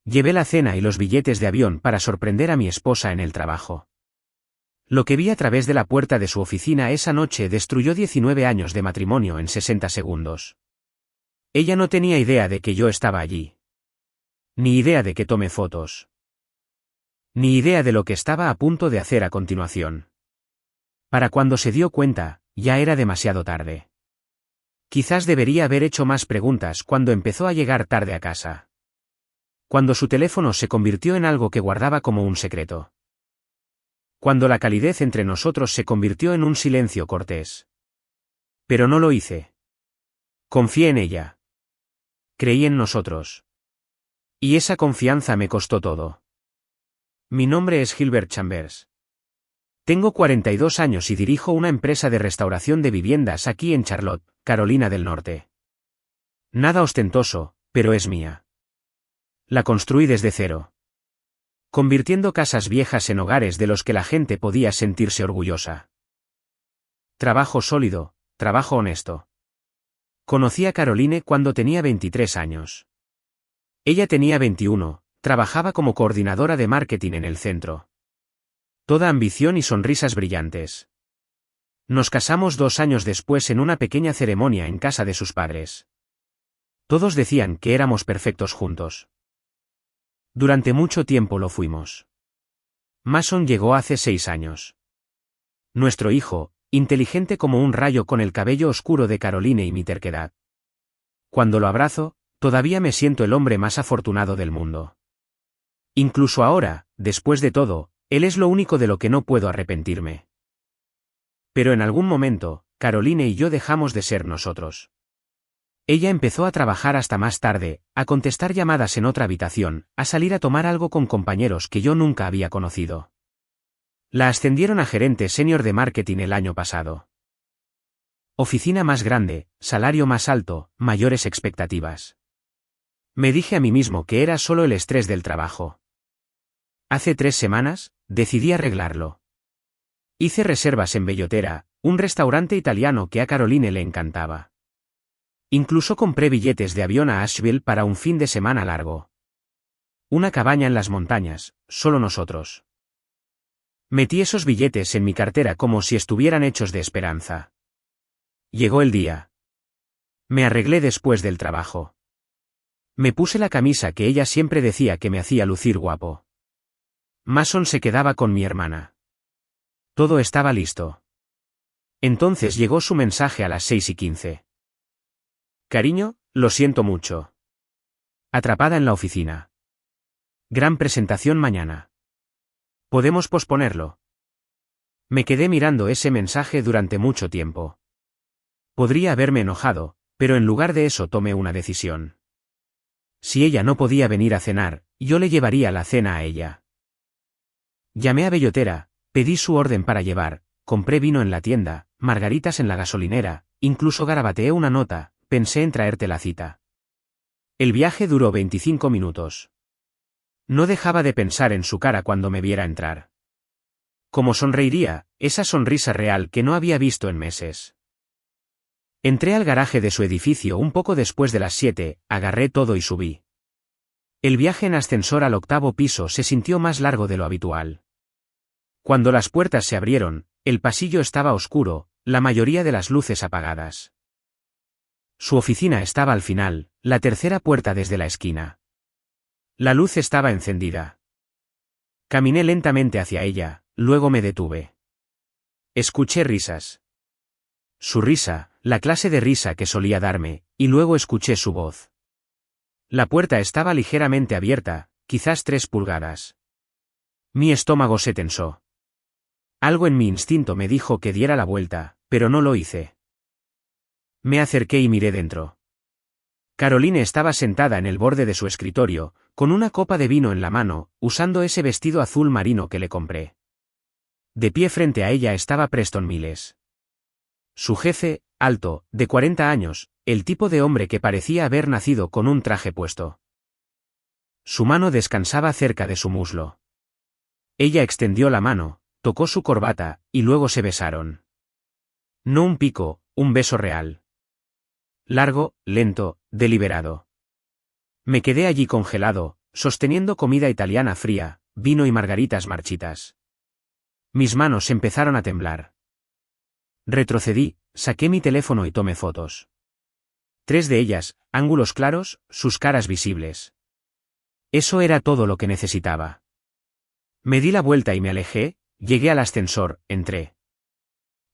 Llevé la cena y los billetes de avión para sorprender a mi esposa en el trabajo. Lo que vi a través de la puerta de su oficina esa noche destruyó 19 años de matrimonio en 60 segundos. Ella no tenía idea de que yo estaba allí. Ni idea de que tomé fotos. Ni idea de lo que estaba a punto de hacer a continuación. Para cuando se dio cuenta, ya era demasiado tarde. Quizás debería haber hecho más preguntas cuando empezó a llegar tarde a casa. Cuando su teléfono se convirtió en algo que guardaba como un secreto. Cuando la calidez entre nosotros se convirtió en un silencio cortés. Pero no lo hice. Confié en ella. Creí en nosotros. Y esa confianza me costó todo. Mi nombre es Gilbert Chambers. Tengo 42 años y dirijo una empresa de restauración de viviendas aquí en Charlotte, Carolina del Norte. Nada ostentoso, pero es mía. La construí desde cero. Convirtiendo casas viejas en hogares de los que la gente podía sentirse orgullosa. Trabajo sólido, trabajo honesto. Conocí a Caroline cuando tenía 23 años. Ella tenía 21, trabajaba como coordinadora de marketing en el centro. Toda ambición y sonrisas brillantes. Nos casamos 2 años después en una pequeña ceremonia en casa de sus padres. Todos decían que éramos perfectos juntos. Durante mucho tiempo lo fuimos. Mason llegó hace 6 años. Nuestro hijo, inteligente como un rayo con el cabello oscuro de Caroline y mi terquedad. Cuando lo abrazo, todavía me siento el hombre más afortunado del mundo. Incluso ahora, después de todo, él es lo único de lo que no puedo arrepentirme. Pero en algún momento, Caroline y yo dejamos de ser nosotros. Ella empezó a trabajar hasta más tarde, a contestar llamadas en otra habitación, a salir a tomar algo con compañeros que yo nunca había conocido. La ascendieron a gerente senior de marketing el año pasado. Oficina más grande, salario más alto, mayores expectativas. Me dije a mí mismo que era solo el estrés del trabajo. Hace 3 semanas, decidí arreglarlo. Hice reservas en Bellotera, un restaurante italiano que a Caroline le encantaba. Incluso compré billetes de avión a Asheville para un fin de semana largo. Una cabaña en las montañas, solo nosotros. Metí esos billetes en mi cartera como si estuvieran hechos de esperanza. Llegó el día. Me arreglé después del trabajo. Me puse la camisa que ella siempre decía que me hacía lucir guapo. Mason se quedaba con mi hermana. Todo estaba listo. Entonces llegó su mensaje a las 6:15. Cariño, lo siento mucho. Atrapada en la oficina. Gran presentación mañana. ¿Podemos posponerlo? Me quedé mirando ese mensaje durante mucho tiempo. Podría haberme enojado, pero en lugar de eso tomé una decisión. Si ella no podía venir a cenar, yo le llevaría la cena a ella. Llamé a Bellotera, pedí su orden para llevar, compré vino en la tienda, margaritas en la gasolinera, incluso garabateé una nota. Pensé en traerte la cita. El viaje duró 25 minutos. No dejaba de pensar en su cara cuando me viera entrar. Cómo sonreiría, esa sonrisa real que no había visto en meses. Entré al garaje de su edificio un poco después de las 7, agarré todo y subí. El viaje en ascensor al 8º piso se sintió más largo de lo habitual. Cuando las puertas se abrieron, el pasillo estaba oscuro, la mayoría de las luces apagadas. Su oficina estaba al final, la tercera puerta desde la esquina. La luz estaba encendida. Caminé lentamente hacia ella, luego me detuve. Escuché risas. Su risa, la clase de risa que solía darme, y luego escuché su voz. La puerta estaba ligeramente abierta, quizás 3 pulgadas. Mi estómago se tensó. Algo en mi instinto me dijo que diera la vuelta, pero no lo hice. Me acerqué y miré dentro. Caroline estaba sentada en el borde de su escritorio, con una copa de vino en la mano, usando ese vestido azul marino que le compré. De pie frente a ella estaba Preston Miles. Su jefe, alto, de 40 años, el tipo de hombre que parecía haber nacido con un traje puesto. Su mano descansaba cerca de su muslo. Ella extendió la mano, tocó su corbata, y luego se besaron. No un pico, un beso real. Largo, lento, deliberado. Me quedé allí congelado, sosteniendo comida italiana fría, vino y margaritas marchitas. Mis manos empezaron a temblar. Retrocedí, saqué mi teléfono y tomé fotos. 3 de ellas, ángulos claros, sus caras visibles. Eso era todo lo que necesitaba. Me di la vuelta y me alejé, llegué al ascensor, entré.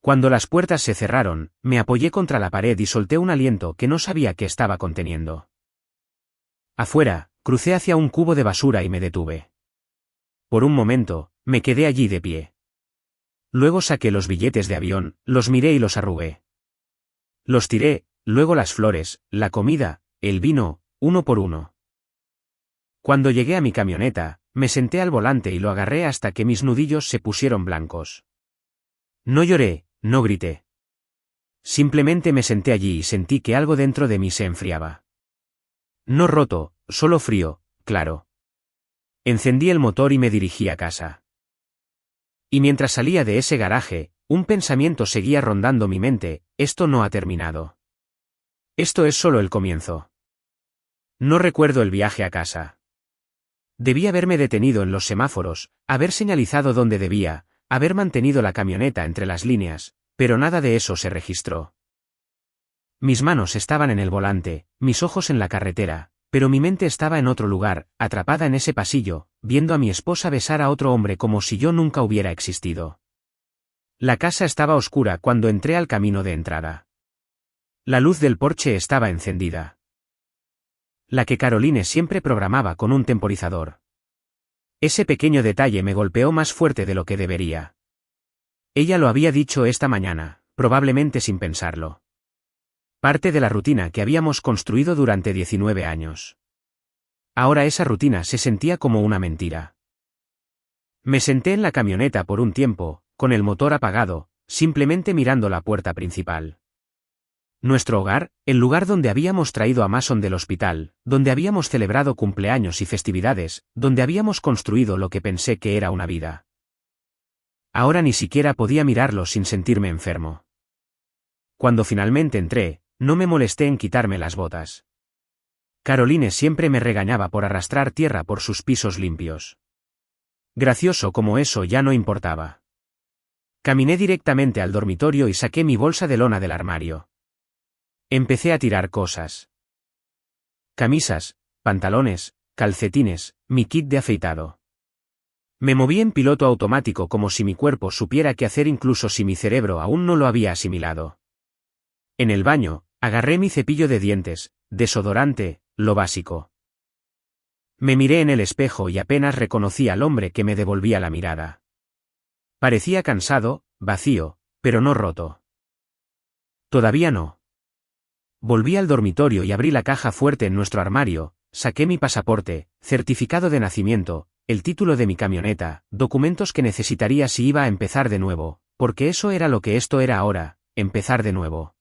Cuando las puertas se cerraron, me apoyé contra la pared y solté un aliento que no sabía qué estaba conteniendo. Afuera, crucé hacia un cubo de basura y me detuve. Por un momento, me quedé allí de pie. Luego saqué los billetes de avión, los miré y los arrugué. Los tiré, luego las flores, la comida, el vino, uno por uno. Cuando llegué a mi camioneta, me senté al volante y lo agarré hasta que mis nudillos se pusieron blancos. No lloré, no grité. Simplemente me senté allí y sentí que algo dentro de mí se enfriaba. No roto, solo frío, claro. Encendí el motor y me dirigí a casa. Y mientras salía de ese garaje, un pensamiento seguía rondando mi mente: esto no ha terminado. Esto es solo el comienzo. No recuerdo el viaje a casa. Debí haberme detenido en los semáforos, haber señalizado donde debía, haber mantenido la camioneta entre las líneas, pero nada de eso se registró. Mis manos estaban en el volante, mis ojos en la carretera, pero mi mente estaba en otro lugar, atrapada en ese pasillo, viendo a mi esposa besar a otro hombre como si yo nunca hubiera existido. La casa estaba oscura cuando entré al camino de entrada. La luz del porche estaba encendida. La que Caroline siempre programaba con un temporizador. Ese pequeño detalle me golpeó más fuerte de lo que debería. Ella lo había dicho esta mañana, probablemente sin pensarlo. Parte de la rutina que habíamos construido durante 19 años. Ahora esa rutina se sentía como una mentira. Me senté en la camioneta por un tiempo, con el motor apagado, simplemente mirando la puerta principal. Nuestro hogar, el lugar donde habíamos traído a Mason del hospital, donde habíamos celebrado cumpleaños y festividades, donde habíamos construido lo que pensé que era una vida. Ahora ni siquiera podía mirarlo sin sentirme enfermo. Cuando finalmente entré, no me molesté en quitarme las botas. Caroline siempre me regañaba por arrastrar tierra por sus pisos limpios. Gracioso como eso ya no importaba. Caminé directamente al dormitorio y saqué mi bolsa de lona del armario. Empecé a tirar cosas. Camisas, pantalones, calcetines, mi kit de afeitado. Me moví en piloto automático como si mi cuerpo supiera qué hacer incluso si mi cerebro aún no lo había asimilado. En el baño, agarré mi cepillo de dientes, desodorante, lo básico. Me miré en el espejo y apenas reconocí al hombre que me devolvía la mirada. Parecía cansado, vacío, pero no roto. Todavía no. Volví al dormitorio y abrí la caja fuerte en nuestro armario, saqué mi pasaporte, certificado de nacimiento, el título de mi camioneta, documentos que necesitaría si iba a empezar de nuevo, porque eso era lo que esto era ahora, empezar de nuevo.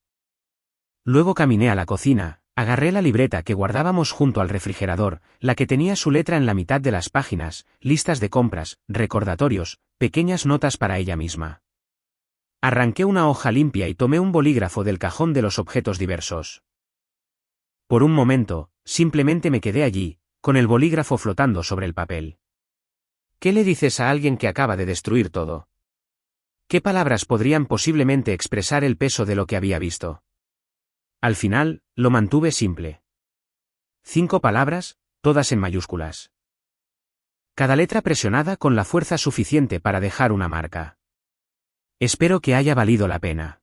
Luego caminé a la cocina, agarré la libreta que guardábamos junto al refrigerador, la que tenía su letra en la mitad de las páginas, listas de compras, recordatorios, pequeñas notas para ella misma. Arranqué una hoja limpia y tomé un bolígrafo del cajón de los objetos diversos. Por un momento, simplemente me quedé allí, con el bolígrafo flotando sobre el papel. ¿Qué le dices a alguien que acaba de destruir todo? ¿Qué palabras podrían posiblemente expresar el peso de lo que había visto? Al final, lo mantuve simple. 5 palabras, todas en mayúsculas. Cada letra presionada con la fuerza suficiente para dejar una marca. Espero que haya valido la pena.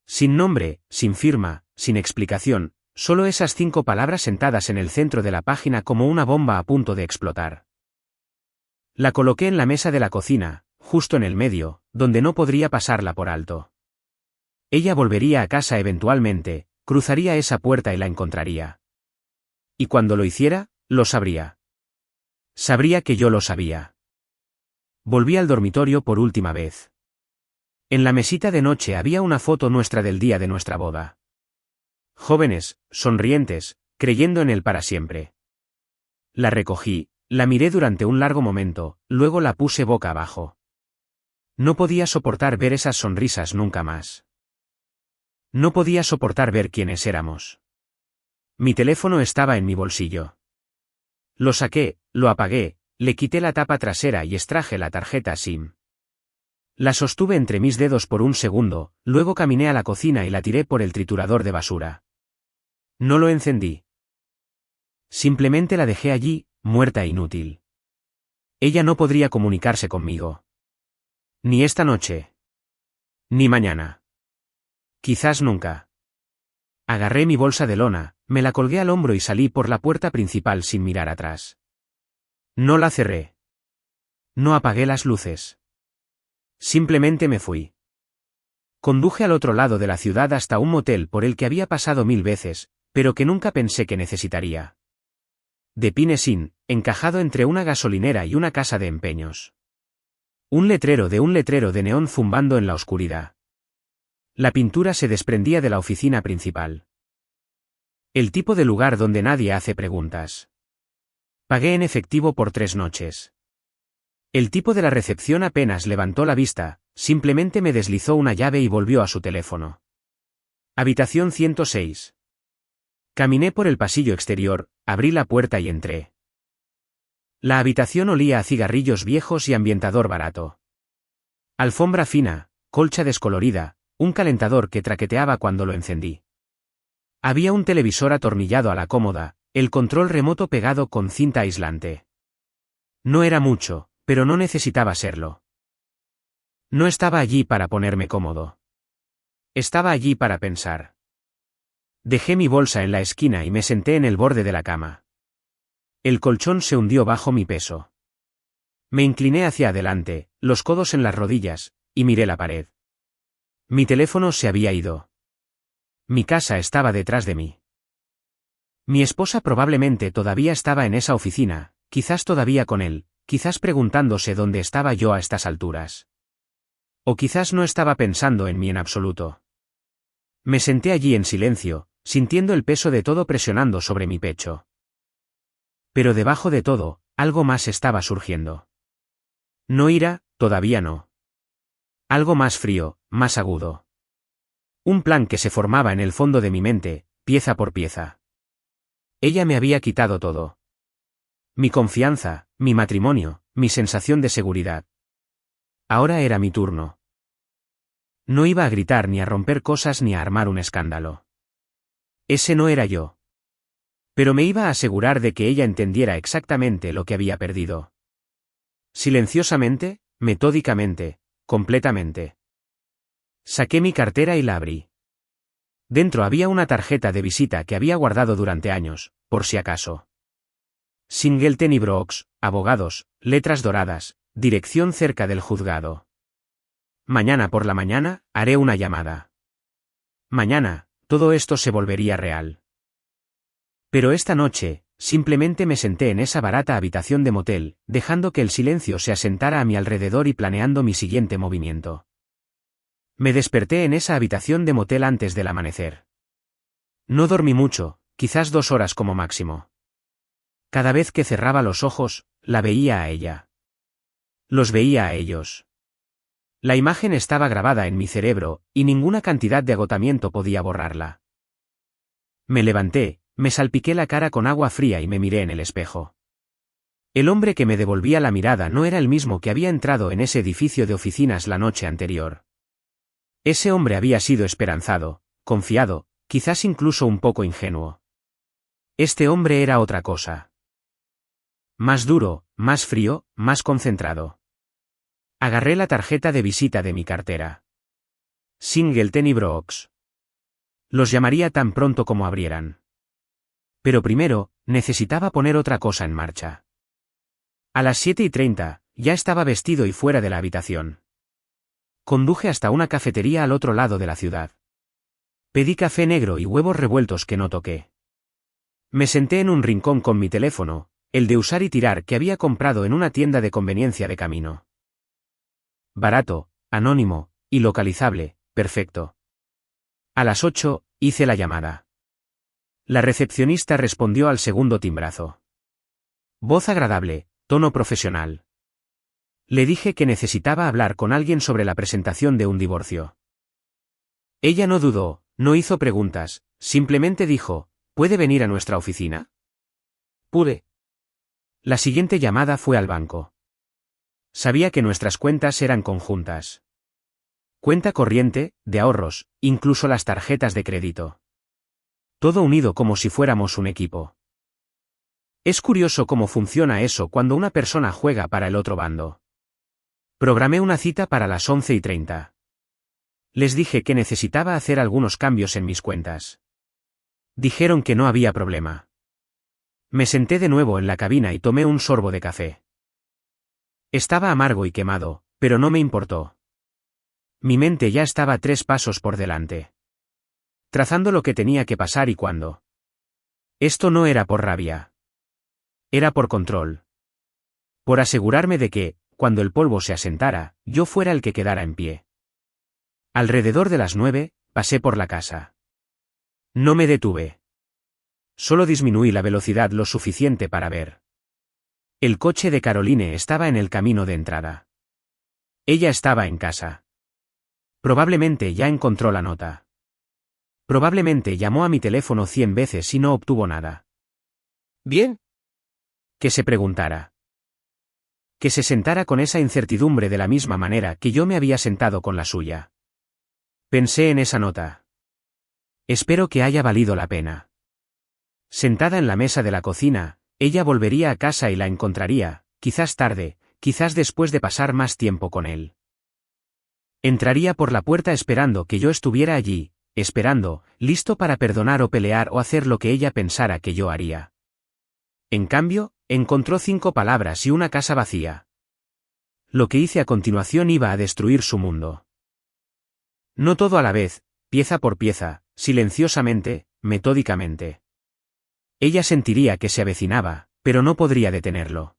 Sin nombre, sin firma, sin explicación, solo esas 5 palabras sentadas en el centro de la página como una bomba a punto de explotar. La coloqué en la mesa de la cocina, justo en el medio, donde no podría pasarla por alto. Ella volvería a casa eventualmente, cruzaría esa puerta y la encontraría. Y cuando lo hiciera, lo sabría. Sabría que yo lo sabía. Volví al dormitorio por última vez. En la mesita de noche había una foto nuestra del día de nuestra boda. Jóvenes, sonrientes, creyendo en él para siempre. La recogí, la miré durante un largo momento, luego la puse boca abajo. No podía soportar ver esas sonrisas nunca más. No podía soportar ver quiénes éramos. Mi teléfono estaba en mi bolsillo. Lo saqué, lo apagué, le quité la tapa trasera y extraje la tarjeta SIM. La sostuve entre mis dedos por un segundo, luego caminé a la cocina y la tiré por el triturador de basura. No lo encendí. Simplemente la dejé allí, muerta e inútil. Ella no podría comunicarse conmigo. Ni esta noche. Ni mañana. Quizás nunca. Agarré mi bolsa de lona, me la colgué al hombro y salí por la puerta principal sin mirar atrás. No la cerré. No apagué las luces. Simplemente me fui. Conduje al otro lado de la ciudad hasta un motel por el que había pasado 1000 veces, pero que nunca pensé que necesitaría. De Pines Inn, encajado entre una gasolinera y una casa de empeños. Un letrero de neón zumbando en la oscuridad. La pintura se desprendía de la oficina principal. El tipo de lugar donde nadie hace preguntas. Pagué en efectivo por 3 noches. El tipo de la recepción apenas levantó la vista, simplemente me deslizó una llave y volvió a su teléfono. Habitación 106. Caminé por el pasillo exterior, abrí la puerta y entré. La habitación olía a cigarrillos viejos y ambientador barato. Alfombra fina, colcha descolorida, un calentador que traqueteaba cuando lo encendí. Había un televisor atornillado a la cómoda, el control remoto pegado con cinta aislante. No era mucho, pero no necesitaba serlo. No estaba allí para ponerme cómodo. Estaba allí para pensar. Dejé mi bolsa en la esquina y me senté en el borde de la cama. El colchón se hundió bajo mi peso. Me incliné hacia adelante, los codos en las rodillas, y miré la pared. Mi teléfono se había ido. Mi casa estaba detrás de mí. Mi esposa probablemente todavía estaba en esa oficina, quizás todavía con él, quizás preguntándose dónde estaba yo a estas alturas. O quizás no estaba pensando en mí en absoluto. Me senté allí en silencio, sintiendo el peso de todo presionando sobre mi pecho. Pero debajo de todo, algo más estaba surgiendo. No ira, todavía no. Algo más frío, más agudo. Un plan que se formaba en el fondo de mi mente, pieza por pieza. Ella me había quitado todo. Mi confianza, mi matrimonio, mi sensación de seguridad. Ahora era mi turno. No iba a gritar ni a romper cosas ni a armar un escándalo. Ese no era yo. Pero me iba a asegurar de que ella entendiera exactamente lo que había perdido. Silenciosamente, metódicamente, completamente. Saqué mi cartera y la abrí. Dentro había una tarjeta de visita que había guardado durante años, por si acaso. Singleton y Brooks, abogados, letras doradas, dirección cerca del juzgado. Mañana por la mañana, haré una llamada. Mañana, todo esto se volvería real. Pero esta noche, simplemente me senté en esa barata habitación de motel, dejando que el silencio se asentara a mi alrededor y planeando mi siguiente movimiento. Me desperté en esa habitación de motel antes del amanecer. No dormí mucho, quizás 2 horas como máximo. Cada vez que cerraba los ojos, la veía a ella. Los veía a ellos. La imagen estaba grabada en mi cerebro, y ninguna cantidad de agotamiento podía borrarla. Me levanté, me salpiqué la cara con agua fría y me miré en el espejo. El hombre que me devolvía la mirada no era el mismo que había entrado en ese edificio de oficinas la noche anterior. Ese hombre había sido esperanzado, confiado, quizás incluso un poco ingenuo. Este hombre era otra cosa. Más duro, más frío, más concentrado. Agarré la tarjeta de visita de mi cartera. Singleton y Brooks. Los llamaría tan pronto como abrieran. Pero primero, necesitaba poner otra cosa en marcha. A las 7:30, ya estaba vestido y fuera de la habitación. Conduje hasta una cafetería al otro lado de la ciudad. Pedí café negro y huevos revueltos que no toqué. Me senté en un rincón con mi teléfono, el de usar y tirar que había comprado en una tienda de conveniencia de camino. Barato, anónimo, y localizable, perfecto. A las 8, hice la llamada. La recepcionista respondió al segundo timbrazo. Voz agradable, tono profesional. Le dije que necesitaba hablar con alguien sobre la presentación de un divorcio. Ella no dudó, no hizo preguntas, simplemente dijo, ¿puede venir a nuestra oficina? Pude. La siguiente llamada fue al banco. Sabía que nuestras cuentas eran conjuntas. Cuenta corriente, de ahorros, incluso las tarjetas de crédito. Todo unido como si fuéramos un equipo. Es curioso cómo funciona eso cuando una persona juega para el otro bando. Programé una cita para las 11:30. Les dije que necesitaba hacer algunos cambios en mis cuentas. Dijeron que no había problema. Me senté de nuevo en la cabina y tomé un sorbo de café. Estaba amargo y quemado, pero no me importó. Mi mente ya estaba 3 pasos por delante. Trazando lo que tenía que pasar y cuándo. Esto no era por rabia. Era por control. Por asegurarme de que, cuando el polvo se asentara, yo fuera el que quedara en pie. Alrededor de las 9, pasé por la casa. No me detuve. Solo disminuí la velocidad lo suficiente para ver. El coche de Caroline estaba en el camino de entrada. Ella estaba en casa. Probablemente ya encontró la nota. Probablemente llamó a mi teléfono 100 veces y no obtuvo nada. ¿Bien? Que se preguntara. Que se sentara con esa incertidumbre de la misma manera que yo me había sentado con la suya. Pensé en esa nota. Espero que haya valido la pena. Sentada en la mesa de la cocina, ella volvería a casa y la encontraría, quizás tarde, quizás después de pasar más tiempo con él. Entraría por la puerta esperando que yo estuviera allí, esperando, listo para perdonar o pelear o hacer lo que ella pensara que yo haría. En cambio, encontró 5 palabras y una casa vacía. Lo que hice a continuación iba a destruir su mundo. No todo a la vez, pieza por pieza, silenciosamente, metódicamente. Ella sentiría que se avecinaba, pero no podría detenerlo.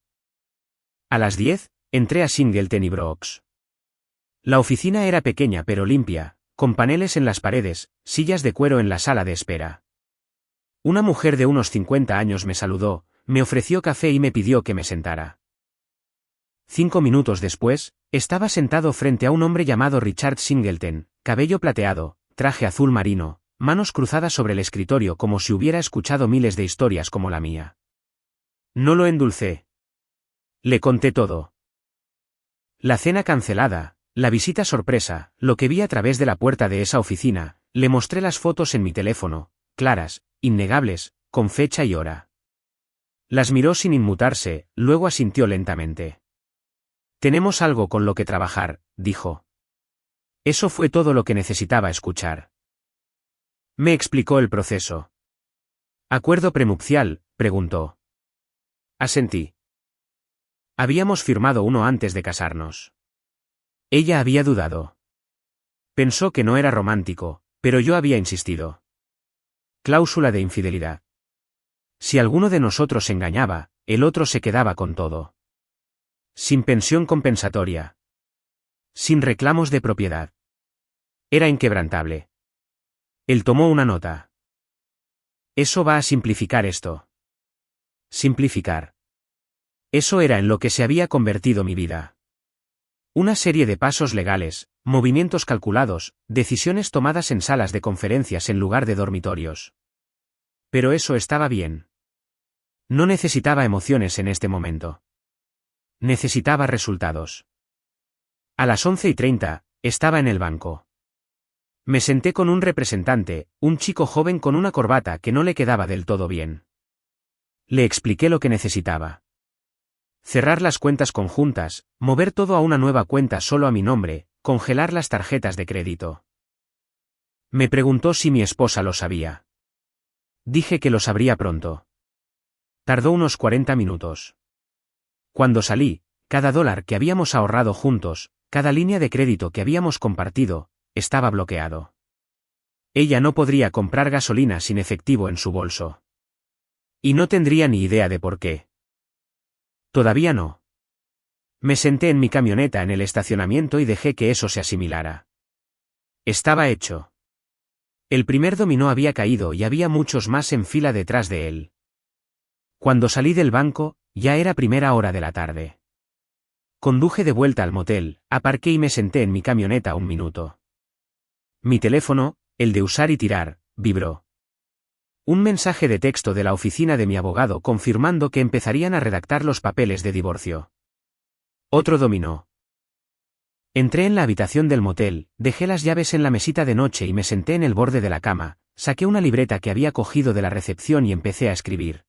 A las 10, entré a Singleton y Brooks. La oficina era pequeña pero limpia, con paneles en las paredes, sillas de cuero en la sala de espera. Una mujer de unos 50 años me saludó, me ofreció café y me pidió que me sentara. 5 minutos después, estaba sentado frente a un hombre llamado Richard Singleton, cabello plateado, traje azul marino, manos cruzadas sobre el escritorio como si hubiera escuchado miles de historias como la mía. No lo endulcé. Le conté todo. La cena cancelada, la visita sorpresa, lo que vi a través de la puerta de esa oficina, le mostré las fotos en mi teléfono, claras, innegables, con fecha y hora. Las miró sin inmutarse, luego asintió lentamente. Tenemos algo con lo que trabajar, dijo. Eso fue todo lo que necesitaba escuchar. Me explicó el proceso. ¿Acuerdo prenupcial?, preguntó. Asentí. Habíamos firmado uno antes de casarnos. Ella había dudado. Pensó que no era romántico, pero yo había insistido. Cláusula de infidelidad. Si alguno de nosotros engañaba, el otro se quedaba con todo. Sin pensión compensatoria. Sin reclamos de propiedad. Era inquebrantable. Él tomó una nota. Eso va a simplificar esto. Simplificar. Eso era en lo que se había convertido mi vida. Una serie de pasos legales, movimientos calculados, decisiones tomadas en salas de conferencias en lugar de dormitorios. Pero eso estaba bien. No necesitaba emociones en este momento. Necesitaba resultados. A las 11:30, estaba en el banco. Me senté con un representante, un chico joven con una corbata que no le quedaba del todo bien. Le expliqué lo que necesitaba. Cerrar las cuentas conjuntas, mover todo a una nueva cuenta solo a mi nombre, congelar las tarjetas de crédito. Me preguntó si mi esposa lo sabía. Dije que lo sabría pronto. Tardó unos 40 minutos. Cuando salí, cada dólar que habíamos ahorrado juntos, cada línea de crédito que habíamos compartido, estaba bloqueado. Ella no podría comprar gasolina sin efectivo en su bolso. Y no tendría ni idea de por qué. Todavía no. Me senté en mi camioneta en el estacionamiento y dejé que eso se asimilara. Estaba hecho. El primer dominó había caído y había muchos más en fila detrás de él. Cuando salí del banco, ya era primera hora de la tarde. Conduje de vuelta al motel, aparqué y me senté en mi camioneta un minuto. Mi teléfono, el de usar y tirar, vibró. Un mensaje de texto de la oficina de mi abogado confirmando que empezarían a redactar los papeles de divorcio. Otro dominó. Entré en la habitación del motel, dejé las llaves en la mesita de noche y me senté en el borde de la cama, saqué una libreta que había cogido de la recepción y empecé a escribir.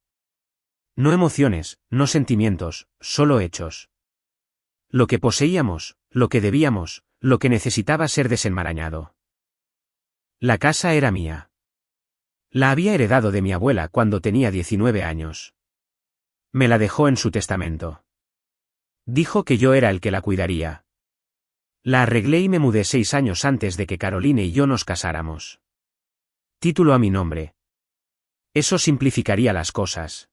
No emociones, no sentimientos, solo hechos. Lo que poseíamos, lo que debíamos, lo que necesitaba ser desenmarañado. La casa era mía. La había heredado de mi abuela cuando tenía 19 años. Me la dejó en su testamento. Dijo que yo era el que la cuidaría. La arreglé y me mudé 6 años antes de que Caroline y yo nos casáramos. Título a mi nombre. Eso simplificaría las cosas.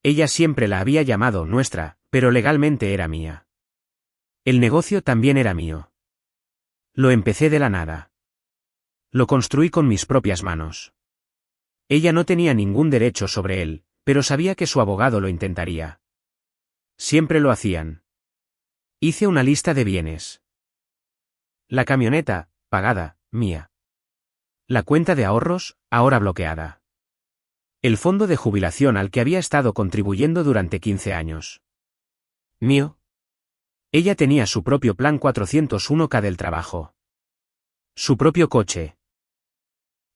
Ella siempre la había llamado nuestra, pero legalmente era mía. El negocio también era mío. Lo empecé de la nada. Lo construí con mis propias manos. Ella no tenía ningún derecho sobre él, pero sabía que su abogado lo intentaría. Siempre lo hacían. Hice una lista de bienes. La camioneta, pagada, mía. La cuenta de ahorros, ahora bloqueada. El fondo de jubilación al que había estado contribuyendo durante 15 años. Mío. Ella tenía su propio plan 401k del trabajo. Su propio coche.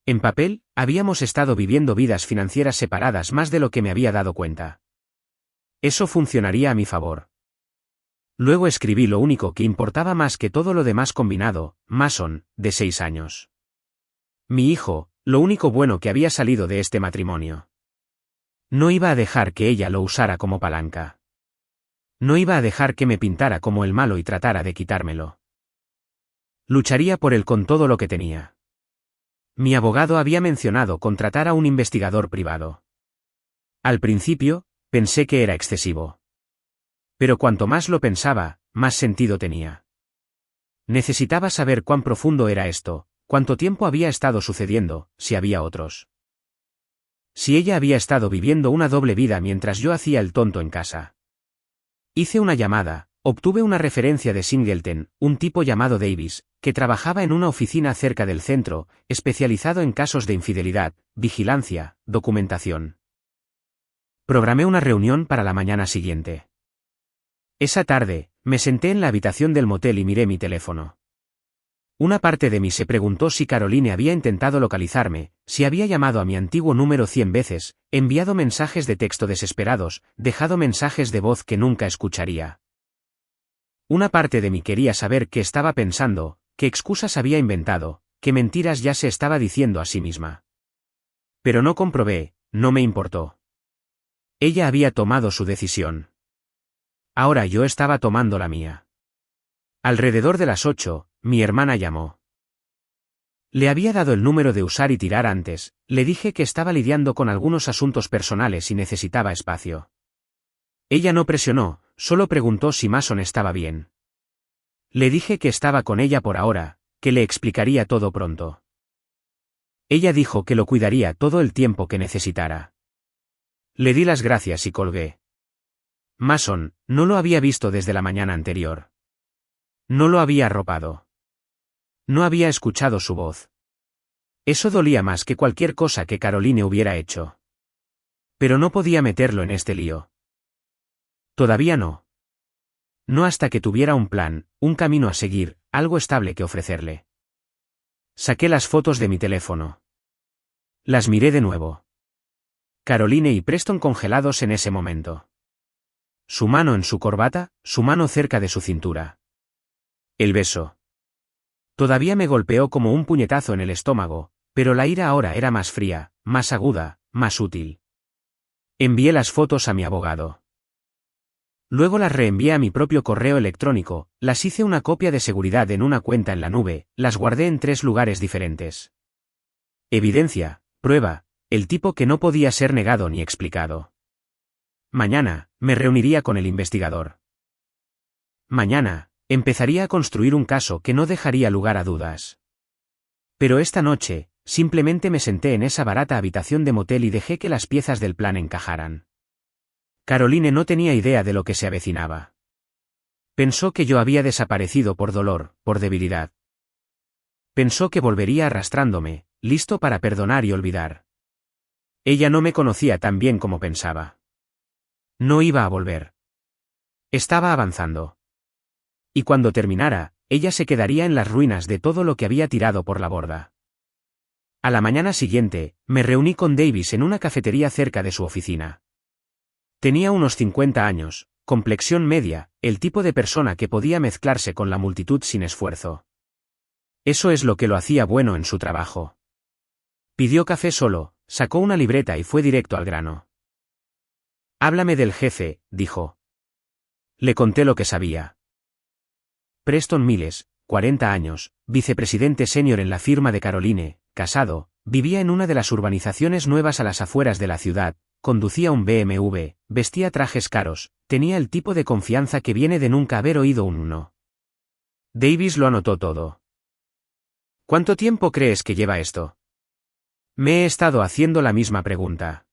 En papel, habíamos estado viviendo vidas financieras separadas más de lo que me había dado cuenta. Eso funcionaría a mi favor. Luego escribí lo único que importaba más que todo lo demás combinado, Mason, de 6 años. Mi hijo, lo único bueno que había salido de este matrimonio. No iba a dejar que ella lo usara como palanca. No iba a dejar que me pintara como el malo y tratara de quitármelo. Lucharía por él con todo lo que tenía. Mi abogado había mencionado contratar a un investigador privado. Al principio, pensé que era excesivo. Pero cuanto más lo pensaba, más sentido tenía. Necesitaba saber cuán profundo era esto, cuánto tiempo había estado sucediendo, si había otros. Si ella había estado viviendo una doble vida mientras yo hacía el tonto en casa. Hice una llamada, obtuve una referencia de Singleton, un tipo llamado Davis, que trabajaba en una oficina cerca del centro, especializado en casos de infidelidad, vigilancia, documentación. Programé una reunión para la mañana siguiente. Esa tarde, me senté en la habitación del motel y miré mi teléfono. Una parte de mí se preguntó si Caroline había intentado localizarme, si había llamado a mi antiguo número 100 veces, enviado mensajes de texto desesperados, dejado mensajes de voz que nunca escucharía. Una parte de mí quería saber qué estaba pensando, qué excusas había inventado, qué mentiras ya se estaba diciendo a sí misma. Pero no comprobé, no me importó. Ella había tomado su decisión. Ahora yo estaba tomando la mía. Alrededor de las 8, mi hermana llamó. Le había dado el número de usar y tirar antes, le dije que estaba lidiando con algunos asuntos personales y necesitaba espacio. Ella no presionó, solo preguntó si Mason estaba bien. Le dije que estaba con ella por ahora, que le explicaría todo pronto. Ella dijo que lo cuidaría todo el tiempo que necesitara. Le di las gracias y colgué. Mason, no lo había visto desde la mañana anterior. No lo había arropado. No había escuchado su voz. Eso dolía más que cualquier cosa que Caroline hubiera hecho. Pero no podía meterlo en este lío. Todavía no. No hasta que tuviera un plan, un camino a seguir, algo estable que ofrecerle. Saqué las fotos de mi teléfono. Las miré de nuevo. Caroline y Preston congelados en ese momento. Su mano en su corbata, su mano cerca de su cintura. El beso. Todavía me golpeó como un puñetazo en el estómago, pero la ira ahora era más fría, más aguda, más útil. Envié las fotos a mi abogado. Luego las reenvié a mi propio correo electrónico, las hice una copia de seguridad en una cuenta en la nube, las guardé en 3 lugares diferentes. Evidencia, prueba, el tipo que no podía ser negado ni explicado. Mañana, me reuniría con el investigador. Mañana, empezaría a construir un caso que no dejaría lugar a dudas. Pero esta noche, simplemente me senté en esa barata habitación de motel y dejé que las piezas del plan encajaran. Caroline no tenía idea de lo que se avecinaba. Pensó que yo había desaparecido por dolor, por debilidad. Pensó que volvería arrastrándome, listo para perdonar y olvidar. Ella no me conocía tan bien como pensaba. No iba a volver. Estaba avanzando. Y cuando terminara, ella se quedaría en las ruinas de todo lo que había tirado por la borda. A la mañana siguiente, me reuní con Davis en una cafetería cerca de su oficina. Tenía unos 50 años, complexión media, el tipo de persona que podía mezclarse con la multitud sin esfuerzo. Eso es lo que lo hacía bueno en su trabajo. Pidió café solo, sacó una libreta y fue directo al grano. Háblame del jefe, dijo. Le conté lo que sabía. Preston Miles, 40 años, vicepresidente senior en la firma de Caroline, casado, vivía en una de las urbanizaciones nuevas a las afueras de la ciudad, conducía un BMW, vestía trajes caros, tenía el tipo de confianza que viene de nunca haber oído un no. Davis lo anotó todo. ¿Cuánto tiempo crees que lleva esto? Me he estado haciendo la misma pregunta.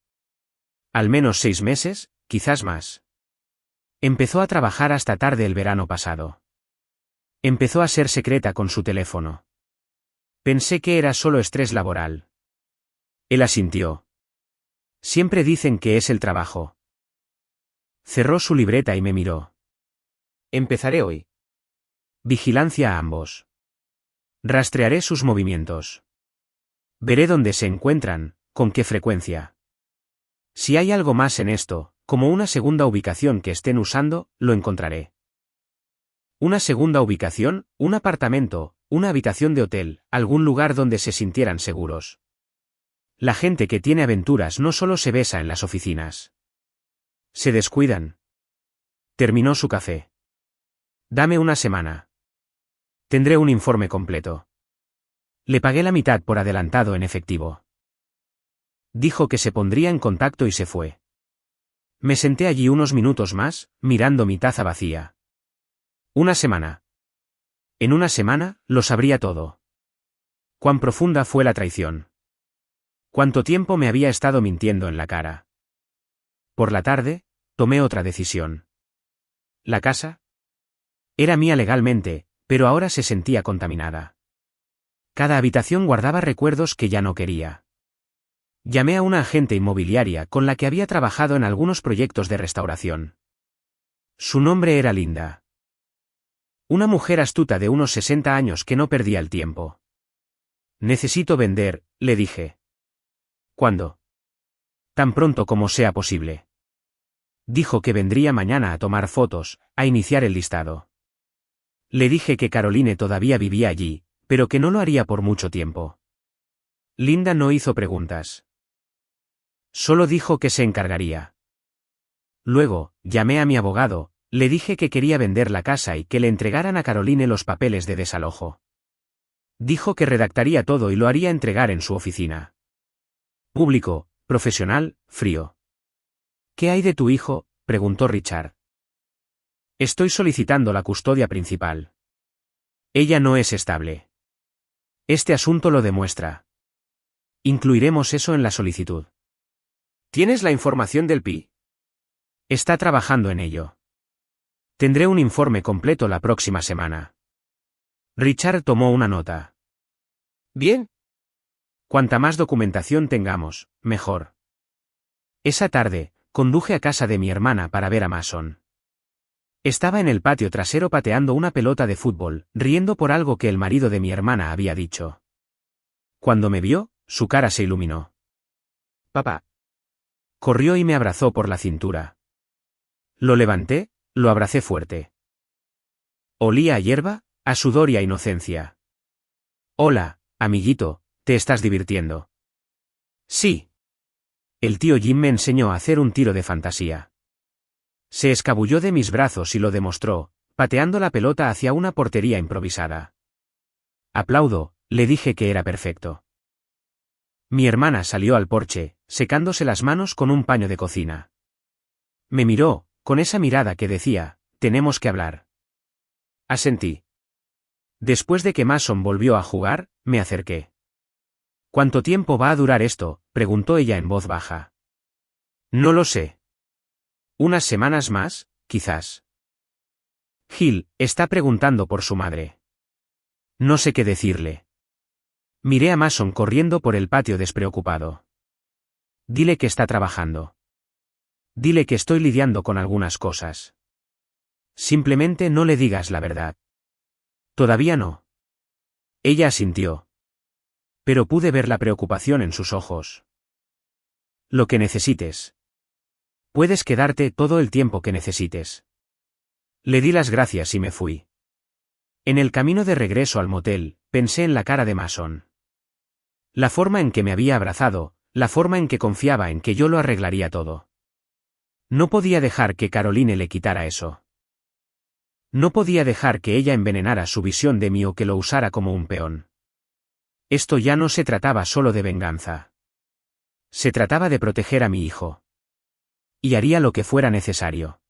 Al menos 6 meses, quizás más. Empezó a trabajar hasta tarde el verano pasado. Empezó a ser secreta con su teléfono. Pensé que era solo estrés laboral. Él asintió. Siempre dicen que es el trabajo. Cerró su libreta y me miró. Empezaré hoy. Vigilancia a ambos. Rastrearé sus movimientos. Veré dónde se encuentran, con qué frecuencia. Si hay algo más en esto, como una segunda ubicación que estén usando, lo encontraré. Una segunda ubicación, un apartamento, una habitación de hotel, algún lugar donde se sintieran seguros. La gente que tiene aventuras no solo se besa en las oficinas. Se descuidan. Terminó su café. Dame una semana. Tendré un informe completo. Le pagué la mitad por adelantado en efectivo. Dijo que se pondría en contacto y se fue. Me senté allí unos minutos más, mirando mi taza vacía. Una semana. En una semana, lo sabría todo. Cuán profunda fue la traición. Cuánto tiempo me había estado mintiendo en la cara. Por la tarde, tomé otra decisión. ¿La casa? Era mía legalmente, pero ahora se sentía contaminada. Cada habitación guardaba recuerdos que ya no quería. Llamé a una agente inmobiliaria con la que había trabajado en algunos proyectos de restauración. Su nombre era Linda. Una mujer astuta de unos 60 años que no perdía el tiempo. Necesito vender, le dije. ¿Cuándo? Tan pronto como sea posible. Dijo que vendría mañana a tomar fotos, a iniciar el listado. Le dije que Caroline todavía vivía allí, pero que no lo haría por mucho tiempo. Linda no hizo preguntas. Solo dijo que se encargaría. Luego, llamé a mi abogado, le dije que quería vender la casa y que le entregaran a Caroline los papeles de desalojo. Dijo que redactaría todo y lo haría entregar en su oficina. Público, profesional, frío. ¿Qué hay de tu hijo?, preguntó Richard. Estoy solicitando la custodia principal. Ella no es estable. Este asunto lo demuestra. Incluiremos eso en la solicitud. ¿Tienes la información del PI? Está trabajando en ello. Tendré un informe completo la próxima semana. Richard tomó una nota. Bien. Cuanta más documentación tengamos, mejor. Esa tarde, conduje a casa de mi hermana para ver a Mason. Estaba en el patio trasero pateando una pelota de fútbol, riendo por algo que el marido de mi hermana había dicho. Cuando me vio, su cara se iluminó. Papá. Corrió y me abrazó por la cintura. Lo levanté, lo abracé fuerte. Olía a hierba, a sudor y a inocencia. Hola, amiguito, ¿te estás divirtiendo? Sí. El tío Jim me enseñó a hacer un tiro de fantasía. Se escabulló de mis brazos y lo demostró, pateando la pelota hacia una portería improvisada. Aplaudo, le dije que era perfecto. Mi hermana salió al porche, secándose las manos con un paño de cocina. Me miró, con esa mirada que decía, tenemos que hablar. Asentí. Después de que Mason volvió a jugar, me acerqué. ¿Cuánto tiempo va a durar esto?, preguntó ella en voz baja. No lo sé. ¿Unas semanas más, quizás? Gil, está preguntando por su madre. No sé qué decirle. Miré a Mason corriendo por el patio despreocupado. Dile que está trabajando. Dile que estoy lidiando con algunas cosas. Simplemente no le digas la verdad. Todavía no. Ella asintió. Pero pude ver la preocupación en sus ojos. Lo que necesites. Puedes quedarte todo el tiempo que necesites. Le di las gracias y me fui. En el camino de regreso al motel, pensé en la cara de Mason. La forma en que me había abrazado, la forma en que confiaba en que yo lo arreglaría todo. No podía dejar que Caroline le quitara eso. No podía dejar que ella envenenara su visión de mí o que lo usara como un peón. Esto ya no se trataba solo de venganza. Se trataba de proteger a mi hijo. Y haría lo que fuera necesario.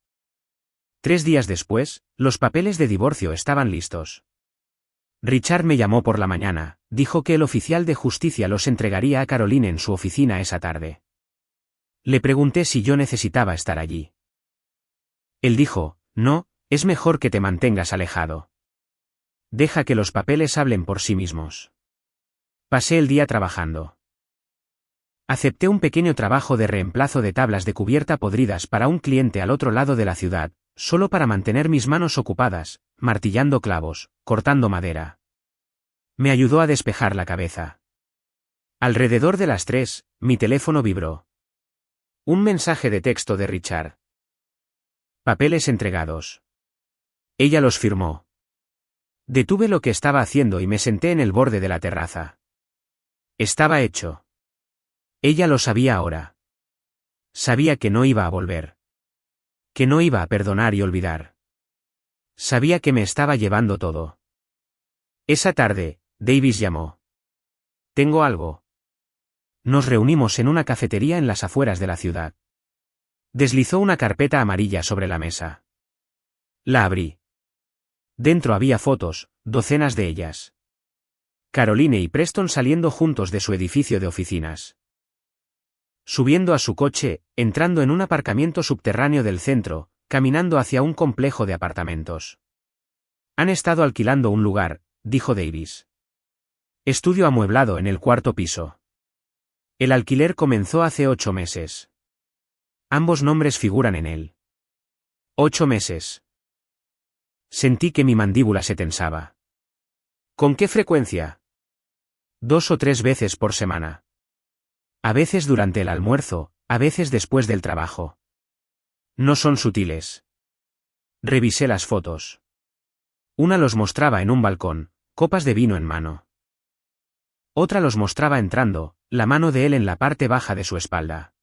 3 días después, los papeles de divorcio estaban listos. Richard me llamó por la mañana, dijo que el oficial de justicia los entregaría a Caroline en su oficina esa tarde. Le pregunté si yo necesitaba estar allí. Él dijo, no, es mejor que te mantengas alejado. Deja que los papeles hablen por sí mismos. Pasé el día trabajando. Acepté un pequeño trabajo de reemplazo de tablas de cubierta podridas para un cliente al otro lado de la ciudad, solo para mantener mis manos ocupadas, martillando clavos, cortando madera. Me ayudó a despejar la cabeza. Alrededor de las 3, mi teléfono vibró. Un mensaje de texto de Richard. Papeles entregados. Ella los firmó. Detuve lo que estaba haciendo y me senté en el borde de la terraza. Estaba hecho. Ella lo sabía ahora. Sabía que no iba a volver. Que no iba a perdonar y olvidar. Sabía que me estaba llevando todo. Esa tarde, Davis llamó. Tengo algo. Nos reunimos en una cafetería en las afueras de la ciudad. Deslizó una carpeta amarilla sobre la mesa. La abrí. Dentro había fotos, docenas de ellas. Caroline y Preston saliendo juntos de su edificio de oficinas. Subiendo a su coche, entrando en un aparcamiento subterráneo del centro, caminando hacia un complejo de apartamentos. Han estado alquilando un lugar, dijo Davis. Estudio amueblado en el 4º piso. El alquiler comenzó hace 8 meses. Ambos nombres figuran en él. 8 meses. Sentí que mi mandíbula se tensaba. ¿Con qué frecuencia? 2 o 3 veces por semana. A veces durante el almuerzo, a veces después del trabajo. No son sutiles. Revisé las fotos. Una los mostraba en un balcón, copas de vino en mano. Otra los mostraba entrando, la mano de él en la parte baja de su espalda.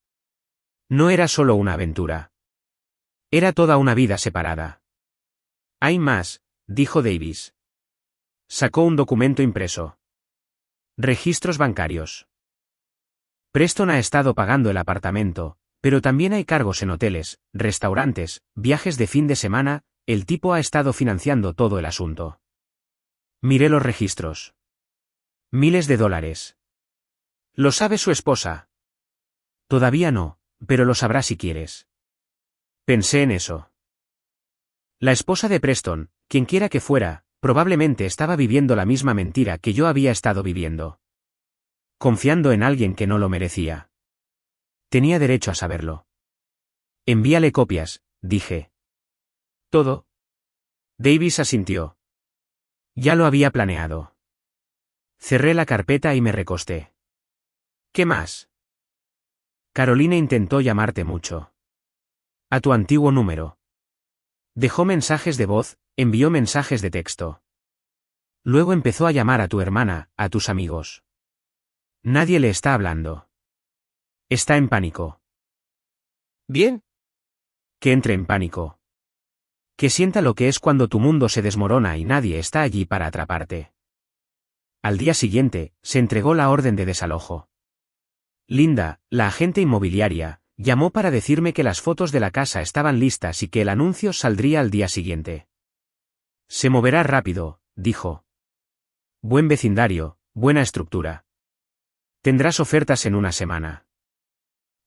No era solo una aventura. Era toda una vida separada. Hay más, dijo Davis. Sacó un documento impreso. Registros bancarios. Preston ha estado pagando el apartamento, pero también hay cargos en hoteles, restaurantes, viajes de fin de semana, el tipo ha estado financiando todo el asunto. Miré los registros. Miles de dólares. ¿Lo sabe su esposa? Todavía no, pero lo sabrá si quieres. Pensé en eso. La esposa de Preston, quienquiera que fuera, probablemente estaba viviendo la misma mentira que yo había estado viviendo. Confiando en alguien que no lo merecía. Tenía derecho a saberlo. Envíale copias, dije. ¿Todo? Davis asintió. Ya lo había planeado. Cerré la carpeta y me recosté. ¿Qué más? Caroline intentó llamarte mucho. A tu antiguo número. Dejó mensajes de voz, envió mensajes de texto. Luego empezó a llamar a tu hermana, a tus amigos. Nadie le está hablando. Está en pánico. Bien. Que entre en pánico. Que sienta lo que es cuando tu mundo se desmorona y nadie está allí para atraparte. Al día siguiente, se entregó la orden de desalojo. Linda, la agente inmobiliaria, llamó para decirme que las fotos de la casa estaban listas y que el anuncio saldría al día siguiente. Se moverá rápido, dijo. Buen vecindario, buena estructura. Tendrás ofertas en una semana.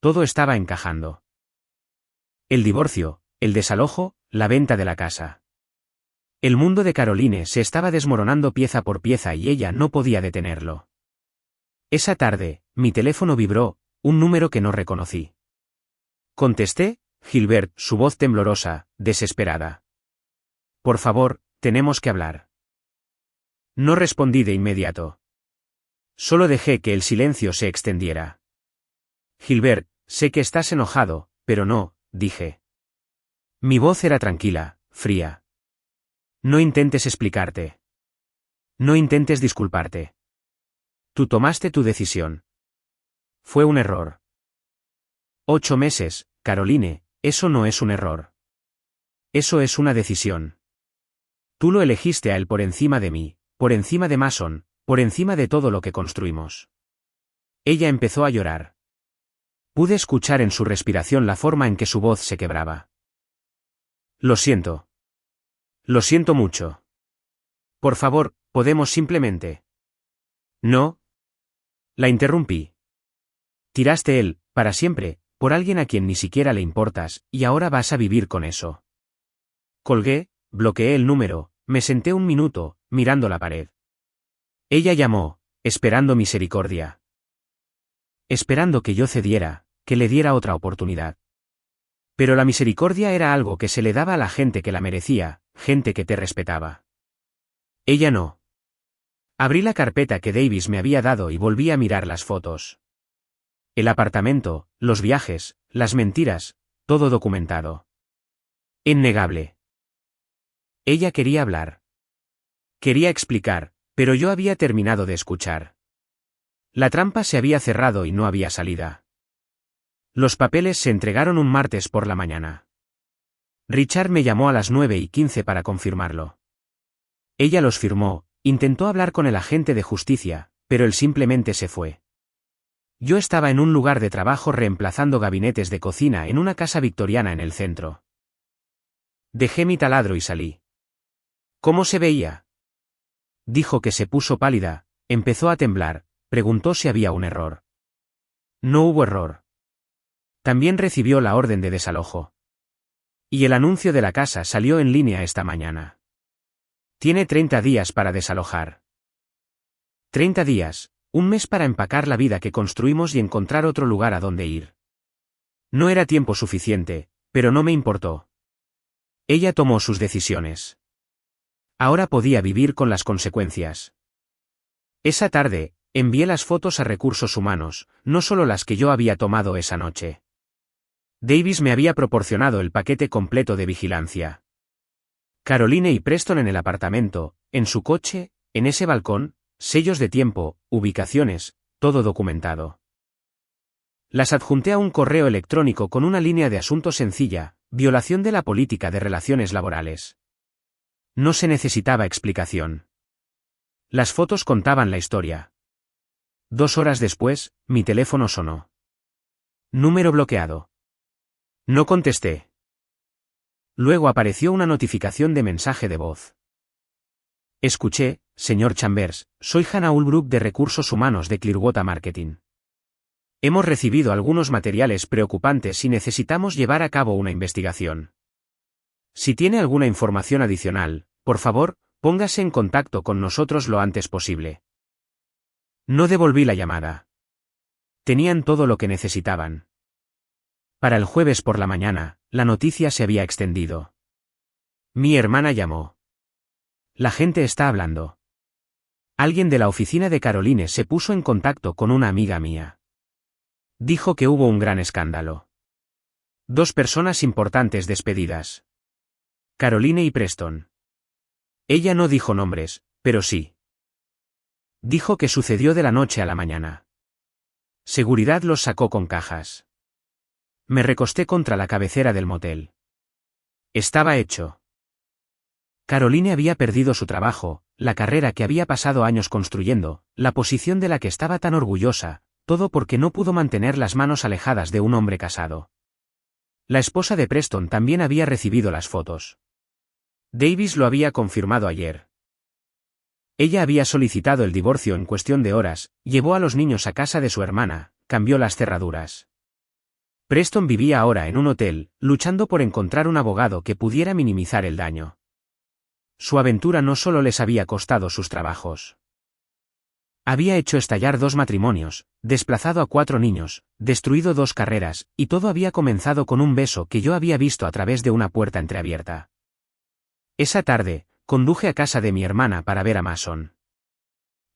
Todo estaba encajando. El divorcio, el desalojo, la venta de la casa. El mundo de Caroline se estaba desmoronando pieza por pieza y ella no podía detenerlo. Esa tarde, mi teléfono vibró, un número que no reconocí. Contesté, Gilbert, su voz temblorosa, desesperada. Por favor, tenemos que hablar. No respondí de inmediato. Solo dejé que el silencio se extendiera. Gilbert, sé que estás enojado, pero no, dije. Mi voz era tranquila, fría. No intentes explicarte. No intentes disculparte. Tú tomaste tu decisión. Fue un error. 8 meses, Caroline, eso no es un error. Eso es una decisión. Tú lo elegiste a él por encima de mí, por encima de Mason, por encima de todo lo que construimos. Ella empezó a llorar. Pude escuchar en su respiración la forma en que su voz se quebraba. Lo siento. Lo siento mucho. Por favor, podemos simplemente. No. La interrumpí. Tiraste él, para siempre, por alguien a quien ni siquiera le importas, y ahora vas a vivir con eso. Colgué, bloqueé el número, me senté un minuto, mirando la pared. Ella llamó, esperando misericordia. Esperando que yo cediera, que le diera otra oportunidad. Pero la misericordia era algo que se le daba a la gente que la merecía, gente que te respetaba. Ella no. Abrí la carpeta que Davis me había dado y volví a mirar las fotos. El apartamento, los viajes, las mentiras, todo documentado. Innegable. Ella quería hablar. Quería explicar, pero yo había terminado de escuchar. La trampa se había cerrado y no había salida. Los papeles se entregaron un martes por la mañana. Richard me llamó a las 9:15 para confirmarlo. Ella los firmó, intentó hablar con el agente de justicia, pero él simplemente se fue. Yo estaba en un lugar de trabajo reemplazando gabinetes de cocina en una casa victoriana en el centro. Dejé mi taladro y salí. ¿Cómo se veía? Dijo que se puso pálida, empezó a temblar, preguntó si había un error. No hubo error. También recibió la orden de desalojo. Y el anuncio de la casa salió en línea esta mañana. Tiene 30 días para desalojar. 30 días, un mes para empacar la vida que construimos y encontrar otro lugar a donde ir. No era tiempo suficiente, pero no me importó. Ella tomó sus decisiones. Ahora podía vivir con las consecuencias. Esa tarde, envié las fotos a Recursos Humanos, no solo las que yo había tomado esa noche. Davis me había proporcionado el paquete completo de vigilancia. Caroline y Preston en el apartamento, en su coche, en ese balcón, sellos de tiempo, ubicaciones, todo documentado. Las adjunté a un correo electrónico con una línea de asunto sencilla, violación de la política de relaciones laborales. No se necesitaba explicación. Las fotos contaban la historia. 2 horas después, mi teléfono sonó. Número bloqueado. No contesté. Luego apareció una notificación de mensaje de voz. Escuché, señor Chambers, soy Hannah Ulbrook de Recursos Humanos de Clearwater Marketing. Hemos recibido algunos materiales preocupantes y necesitamos llevar a cabo una investigación. Si tiene alguna información adicional, por favor, póngase en contacto con nosotros lo antes posible. No devolví la llamada. Tenían todo lo que necesitaban. Para el jueves por la mañana, la noticia se había extendido. Mi hermana llamó. La gente está hablando. Alguien de la oficina de Caroline se puso en contacto con una amiga mía. Dijo que hubo un gran escándalo. 2 personas importantes despedidas. Caroline y Preston. Ella no dijo nombres, pero sí. Dijo que sucedió de la noche a la mañana. Seguridad los sacó con cajas. Me recosté contra la cabecera del motel. Estaba hecho. Caroline había perdido su trabajo, la carrera que había pasado años construyendo, la posición de la que estaba tan orgullosa, todo porque no pudo mantener las manos alejadas de un hombre casado. La esposa de Preston también había recibido las fotos. Davis lo había confirmado ayer. Ella había solicitado el divorcio en cuestión de horas, llevó a los niños a casa de su hermana, cambió las cerraduras. Preston vivía ahora en un hotel, luchando por encontrar un abogado que pudiera minimizar el daño. Su aventura no solo les había costado sus trabajos. Había hecho estallar 2 matrimonios, desplazado a 4 niños, destruido 2 carreras, y todo había comenzado con un beso que yo había visto a través de una puerta entreabierta. Esa tarde, conduje a casa de mi hermana para ver a Mason.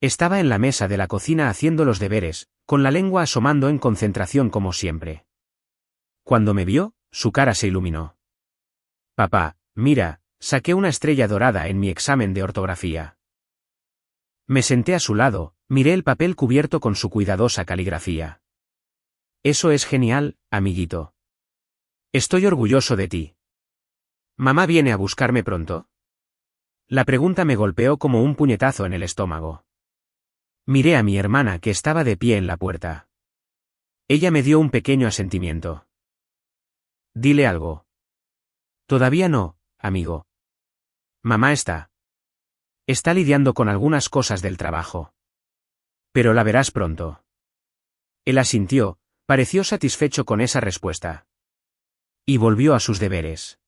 Estaba en la mesa de la cocina haciendo los deberes, con la lengua asomando en concentración como siempre. Cuando me vio, su cara se iluminó. Papá, mira, saqué una estrella dorada en mi examen de ortografía. Me senté a su lado, miré el papel cubierto con su cuidadosa caligrafía. Eso es genial, amiguito. Estoy orgulloso de ti. ¿Mamá viene a buscarme pronto? La pregunta me golpeó como un puñetazo en el estómago. Miré a mi hermana que estaba de pie en la puerta. Ella me dio un pequeño asentimiento. Dile algo. Todavía no, amigo. Mamá está lidiando con algunas cosas del trabajo. Pero la verás pronto. Él asintió, pareció satisfecho con esa respuesta. Y volvió a sus deberes.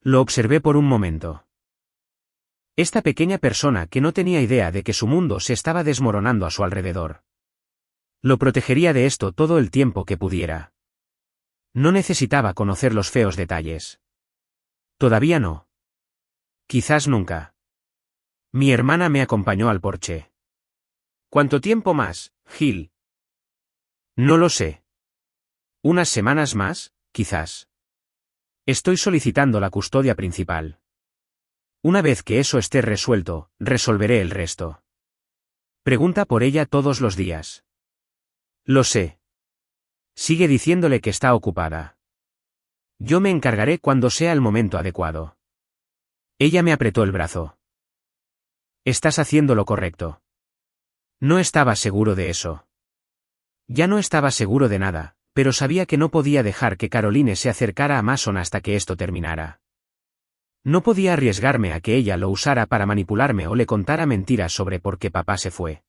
Lo observé por un momento. Esta pequeña persona que no tenía idea de que su mundo se estaba desmoronando a su alrededor. Lo protegería de esto todo el tiempo que pudiera. No necesitaba conocer los feos detalles. Todavía no. Quizás nunca. Mi hermana me acompañó al porche. ¿Cuánto tiempo más, Gil? No lo sé. ¿Unas semanas más, quizás? Estoy solicitando la custodia principal. Una vez que eso esté resuelto, resolveré el resto. Pregunta por ella todos los días. Lo sé. Sigue diciéndole que está ocupada. Yo me encargaré cuando sea el momento adecuado. Ella me apretó el brazo. Estás haciendo lo correcto. No estaba seguro de eso. Ya no estaba seguro de nada, pero sabía que no podía dejar que Caroline se acercara a Mason hasta que esto terminara. No podía arriesgarme a que ella lo usara para manipularme o le contara mentiras sobre por qué papá se fue.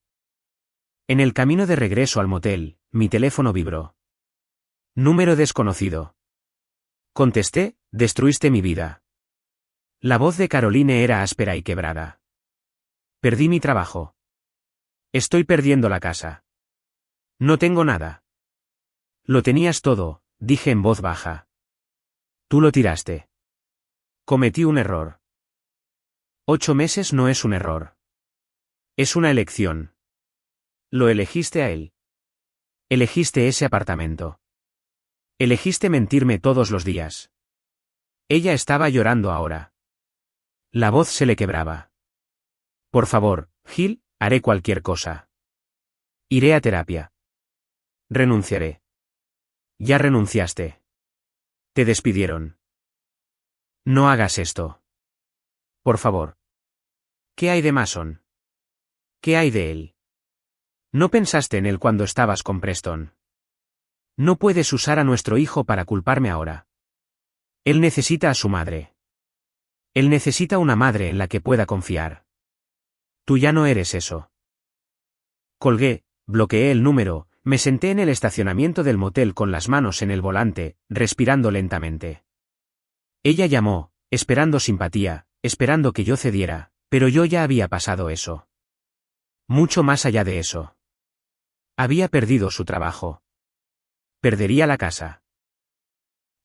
En el camino de regreso al motel, mi teléfono vibró. Número desconocido. Contesté, destruiste mi vida. La voz de Caroline era áspera y quebrada. Perdí mi trabajo. Estoy perdiendo la casa. No tengo nada. Lo tenías todo, dije en voz baja. Tú lo tiraste. Cometí un error. 8 meses no es un error. Es una elección. Lo elegiste a él. Elegiste ese apartamento. Elegiste mentirme todos los días. Ella estaba llorando ahora. La voz se le quebraba. Por favor, Gil, haré cualquier cosa. Iré a terapia. Renunciaré. Ya renunciaste. Te despidieron. No hagas esto. Por favor. ¿Qué hay de Mason? ¿Qué hay de él? No pensaste en él cuando estabas con Preston. No puedes usar a nuestro hijo para culparme ahora. Él necesita a su madre. Él necesita una madre en la que pueda confiar. Tú ya no eres eso. Colgué, bloqueé el número, me senté en el estacionamiento del motel con las manos en el volante, respirando lentamente. Ella llamó, esperando simpatía, esperando que yo cediera, pero yo ya había pasado eso. Mucho más allá de eso. Había perdido su trabajo. Perdería la casa.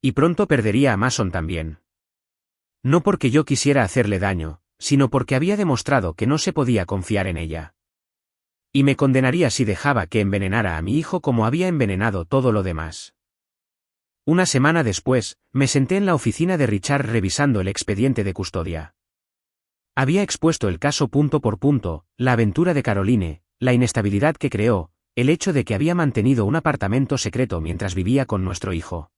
Y pronto perdería a Mason también. No porque yo quisiera hacerle daño, sino porque había demostrado que no se podía confiar en ella. Y me condenaría si dejaba que envenenara a mi hijo como había envenenado todo lo demás. Una semana después, me senté en la oficina de Richard revisando el expediente de custodia. Había expuesto el caso punto por punto, la aventura de Caroline, la inestabilidad que creó, el hecho de que había mantenido un apartamento secreto mientras vivía con nuestro hijo.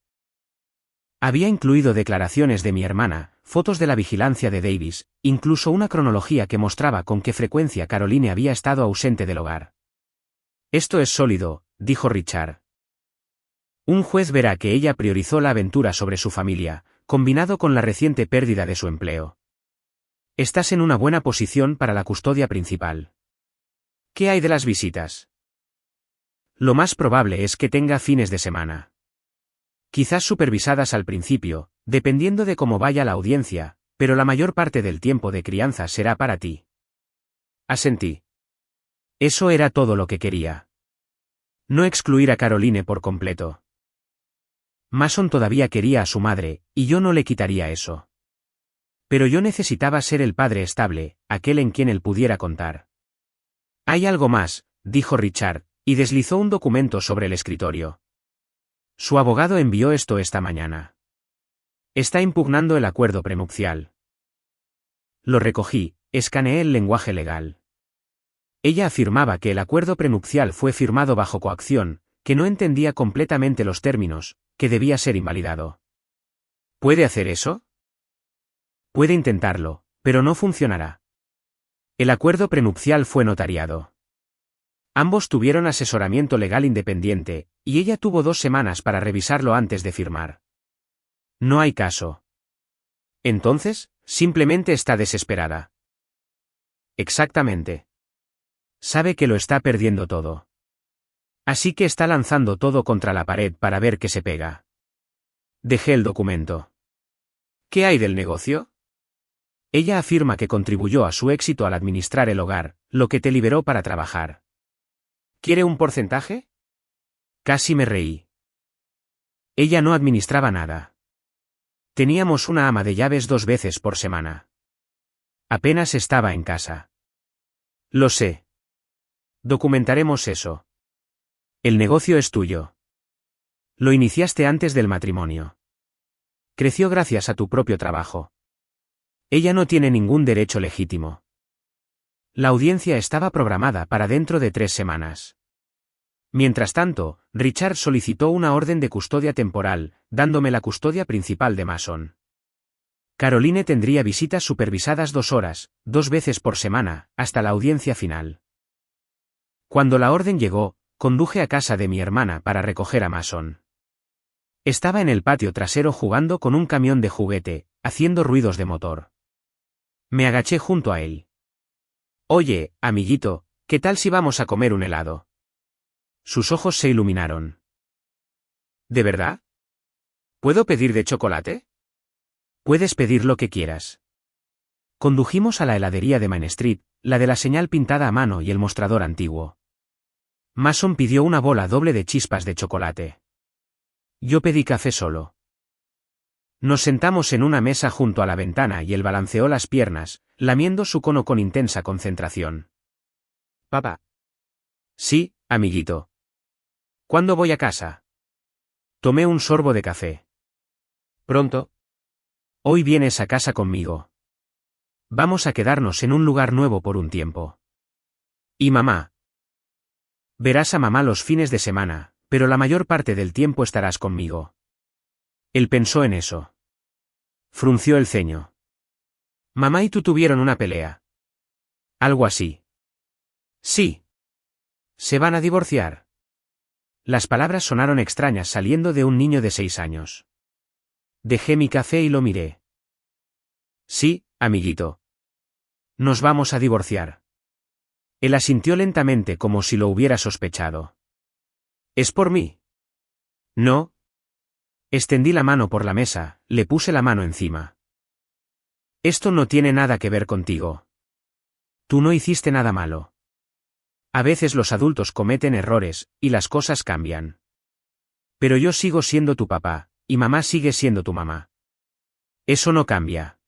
Había incluido declaraciones de mi hermana, fotos de la vigilancia de Davis, incluso una cronología que mostraba con qué frecuencia Caroline había estado ausente del hogar. Esto es sólido, dijo Richard. Un juez verá que ella priorizó la aventura sobre su familia, combinado con la reciente pérdida de su empleo. Estás en una buena posición para la custodia principal. ¿Qué hay de las visitas? Lo más probable es que tenga fines de semana. Quizás supervisadas al principio, dependiendo de cómo vaya la audiencia, pero la mayor parte del tiempo de crianza será para ti. Asentí. Eso era todo lo que quería. No excluir a Caroline por completo. Mason todavía quería a su madre, y yo no le quitaría eso. Pero yo necesitaba ser el padre estable, aquel en quien él pudiera contar. Hay algo más, dijo Richard, y deslizó un documento sobre el escritorio. Su abogado envió esto esta mañana. Está impugnando el acuerdo prenupcial. Lo recogí, escaneé el lenguaje legal. Ella afirmaba que el acuerdo prenupcial fue firmado bajo coacción, que no entendía completamente los términos, que debía ser invalidado. ¿Puede hacer eso? Puede intentarlo, pero no funcionará. El acuerdo prenupcial fue notariado. Ambos tuvieron asesoramiento legal independiente, y ella tuvo 2 semanas para revisarlo antes de firmar. No hay caso. Entonces, simplemente está desesperada. Exactamente. Sabe que lo está perdiendo todo. Así que está lanzando todo contra la pared para ver qué se pega. Dejé el documento. ¿Qué hay del negocio? Ella afirma que contribuyó a su éxito al administrar el hogar, lo que te liberó para trabajar. ¿Quiere un porcentaje? Casi me reí. Ella no administraba nada. Teníamos una ama de llaves 2 veces por semana. Apenas estaba en casa. Lo sé. Documentaremos eso. El negocio es tuyo. Lo iniciaste antes del matrimonio. Creció gracias a tu propio trabajo. Ella no tiene ningún derecho legítimo. La audiencia estaba programada para dentro de 3 semanas. Mientras tanto, Richard solicitó una orden de custodia temporal, dándome la custodia principal de Mason. Caroline tendría visitas supervisadas 2 horas, 2 veces por semana, hasta la audiencia final. Cuando la orden llegó, conduje a casa de mi hermana para recoger a Mason. Estaba en el patio trasero jugando con un camión de juguete, haciendo ruidos de motor. Me agaché junto a él. Oye, amiguito, ¿qué tal si vamos a comer un helado? Sus ojos se iluminaron. ¿De verdad? ¿Puedo pedir de chocolate? Puedes pedir lo que quieras. Condujimos a la heladería de Main Street, la de la señal pintada a mano y el mostrador antiguo. Mason pidió una bola doble de chispas de chocolate. Yo pedí café solo. Nos sentamos en una mesa junto a la ventana y él balanceó las piernas, lamiendo su cono con intensa concentración. Papá. Sí, amiguito. ¿Cuándo voy a casa? Tomé un sorbo de café. Pronto. Hoy vienes a casa conmigo. Vamos a quedarnos en un lugar nuevo por un tiempo. ¿Y mamá? Verás a mamá los fines de semana, pero la mayor parte del tiempo estarás conmigo. Él pensó en eso. Frunció el ceño. Mamá y tú tuvieron una pelea. Algo así. Sí. ¿Se van a divorciar? Las palabras sonaron extrañas saliendo de un niño de 6 años. Dejé mi café y lo miré. Sí, amiguito. Nos vamos a divorciar. Él asintió lentamente como si lo hubiera sospechado. ¿Es por mí? No. Extendí la mano por la mesa, le puse la mano encima. Esto no tiene nada que ver contigo. Tú no hiciste nada malo. A veces los adultos cometen errores, y las cosas cambian. Pero yo sigo siendo tu papá, y mamá sigue siendo tu mamá. Eso no cambia.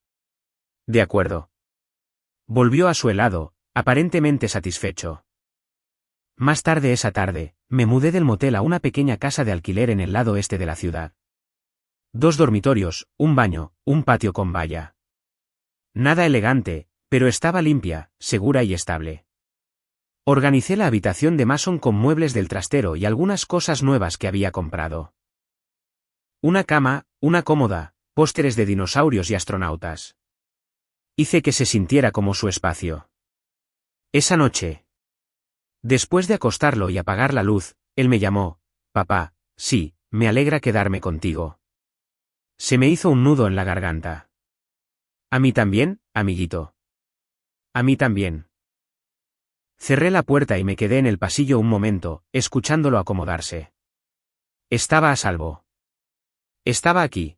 De acuerdo. Volvió a su helado, aparentemente satisfecho. Más tarde esa tarde, me mudé del motel a una pequeña casa de alquiler en el lado este de la ciudad. 2 dormitorios, un baño, un patio con valla. Nada elegante, pero estaba limpia, segura y estable. Organicé la habitación de Mason con muebles del trastero y algunas cosas nuevas que había comprado. Una cama, una cómoda, pósteres de dinosaurios y astronautas. Hice que se sintiera como su espacio. Esa noche. Después de acostarlo y apagar la luz, él me llamó, papá, sí, me alegra quedarme contigo. Se me hizo un nudo en la garganta. A mí también, amiguito. A mí también. Cerré la puerta y me quedé en el pasillo un momento, escuchándolo acomodarse. Estaba a salvo. Estaba aquí.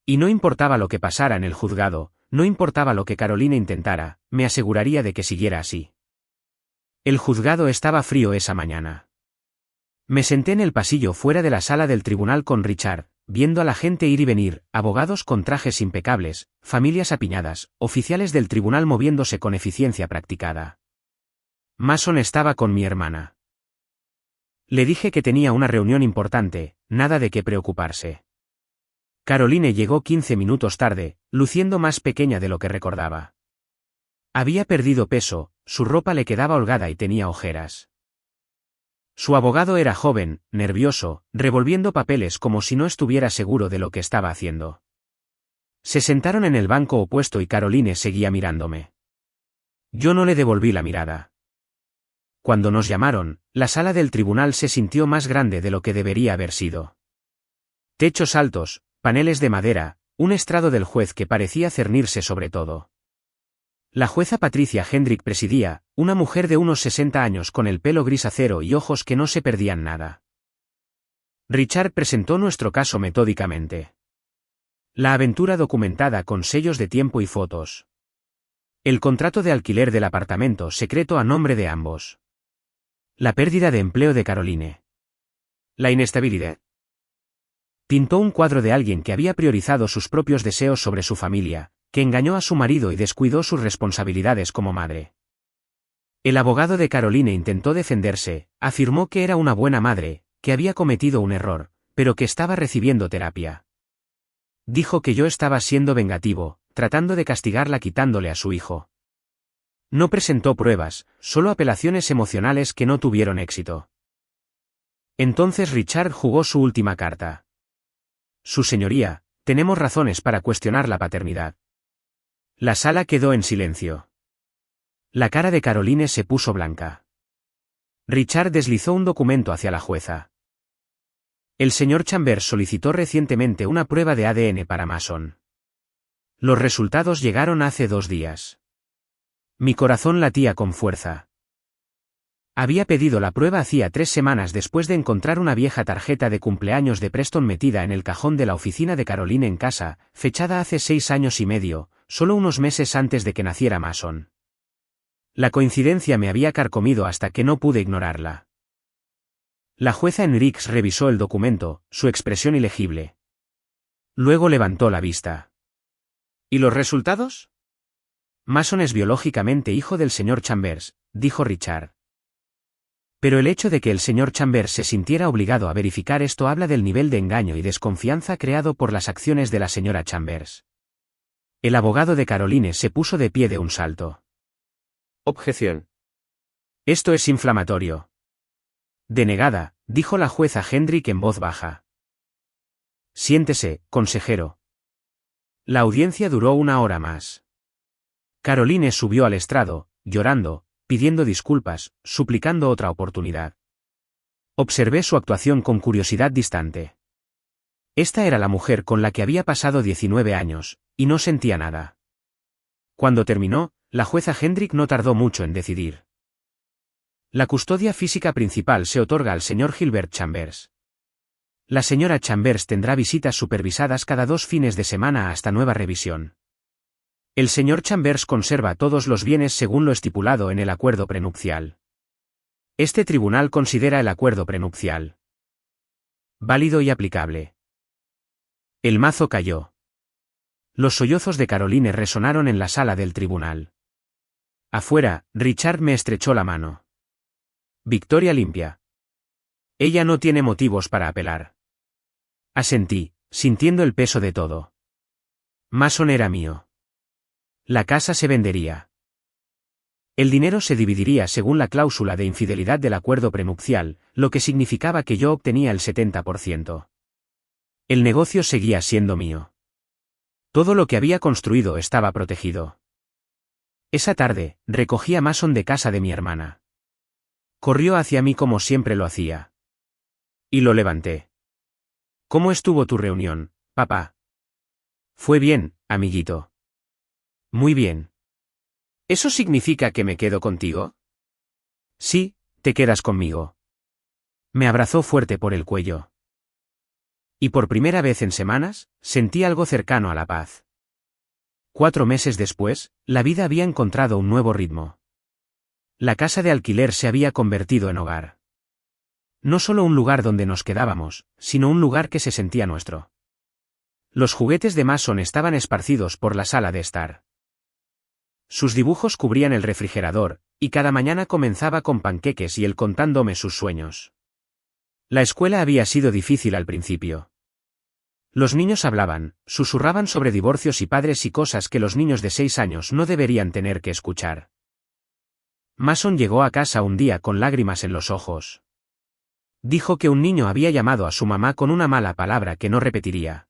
Y no importaba lo que pasara en el juzgado, no importaba lo que Caroline intentara, me aseguraría de que siguiera así. El juzgado estaba frío esa mañana. Me senté en el pasillo fuera de la sala del tribunal con Richard, viendo a la gente ir y venir, abogados con trajes impecables, familias apiñadas, oficiales del tribunal moviéndose con eficiencia practicada. Mason estaba con mi hermana. Le dije que tenía una reunión importante, nada de qué preocuparse. Caroline llegó 15 minutos tarde, luciendo más pequeña de lo que recordaba. Había perdido peso, su ropa le quedaba holgada y tenía ojeras. Su abogado era joven, nervioso, revolviendo papeles como si no estuviera seguro de lo que estaba haciendo. Se sentaron en el banco opuesto y Caroline seguía mirándome. Yo no le devolví la mirada. Cuando nos llamaron, la sala del tribunal se sintió más grande de lo que debería haber sido. Techos altos, paneles de madera, un estrado del juez que parecía cernirse sobre todo. La jueza Patricia Hendrick presidía, una mujer de unos 60 años con el pelo gris acero y ojos que no se perdían nada. Richard presentó nuestro caso metódicamente. La aventura documentada con sellos de tiempo y fotos. El contrato de alquiler del apartamento secreto a nombre de ambos. La pérdida de empleo de Caroline. La inestabilidad. Pintó un cuadro de alguien que había priorizado sus propios deseos sobre su familia, que engañó a su marido y descuidó sus responsabilidades como madre. El abogado de Caroline intentó defenderse, afirmó que era una buena madre, que había cometido un error, pero que estaba recibiendo terapia. Dijo que yo estaba siendo vengativo, tratando de castigarla quitándole a su hijo. No presentó pruebas, solo apelaciones emocionales que no tuvieron éxito. Entonces Richard jugó su última carta. Su señoría, tenemos razones para cuestionar la paternidad. La sala quedó en silencio. La cara de Caroline se puso blanca. Richard deslizó un documento hacia la jueza. El señor Chambers solicitó recientemente una prueba de ADN para Mason. Los resultados llegaron hace 2 días. Mi corazón latía con fuerza. Había pedido la prueba hacía 3 semanas después de encontrar una vieja tarjeta de cumpleaños de Preston metida en el cajón de la oficina de Caroline en casa, fechada hace 6 años y medio, solo unos meses antes de que naciera Mason. La coincidencia me había carcomido hasta que no pude ignorarla. La jueza Henricks revisó el documento, su expresión ilegible. Luego levantó la vista. ¿Y los resultados? Mason es biológicamente hijo del señor Chambers, dijo Richard. Pero el hecho de que el señor Chambers se sintiera obligado a verificar esto habla del nivel de engaño y desconfianza creado por las acciones de la señora Chambers. El abogado de Caroline se puso de pie de un salto. Objeción. Esto es inflamatorio. Denegada, dijo la jueza Hendrick en voz baja. Siéntese, consejero. La audiencia duró 1 hora más. Caroline subió al estrado, llorando, pidiendo disculpas, suplicando otra oportunidad. Observé su actuación con curiosidad distante. Esta era la mujer con la que había pasado 19 años, y no sentía nada. Cuando terminó, la jueza Hendrick no tardó mucho en decidir. La custodia física principal se otorga al señor Gilbert Chambers. La señora Chambers tendrá visitas supervisadas cada 2 fines de semana hasta nueva revisión. El señor Chambers conserva todos los bienes según lo estipulado en el acuerdo prenupcial. Este tribunal considera el acuerdo prenupcial válido y aplicable. El mazo cayó. Los sollozos de Caroline resonaron en la sala del tribunal. Afuera, Richard me estrechó la mano. Victoria limpia. Ella no tiene motivos para apelar. Asentí, sintiendo el peso de todo. Mason era mío. La casa se vendería. El dinero se dividiría según la cláusula de infidelidad del acuerdo prenupcial, lo que significaba que yo obtenía el 70%. El negocio seguía siendo mío. Todo lo que había construido estaba protegido. Esa tarde, recogí a Mason de casa de mi hermana. Corrió hacia mí como siempre lo hacía. Y lo levanté. ¿Cómo estuvo tu reunión, papá? Fue bien, amiguito. Muy bien. ¿Eso significa que me quedo contigo? Sí, te quedas conmigo. Me abrazó fuerte por el cuello. Y por primera vez en semanas, sentí algo cercano a la paz. 4 meses después, la vida había encontrado un nuevo ritmo. La casa de alquiler se había convertido en hogar. No solo un lugar donde nos quedábamos, sino un lugar que se sentía nuestro. Los juguetes de Mason estaban esparcidos por la sala de estar. Sus dibujos cubrían el refrigerador, y cada mañana comenzaba con panqueques y él contándome sus sueños. La escuela había sido difícil al principio. Los niños hablaban, susurraban sobre divorcios y padres y cosas que los niños de 6 años no deberían tener que escuchar. Mason llegó a casa un día con lágrimas en los ojos. Dijo que un niño había llamado a su mamá con una mala palabra que no repetiría.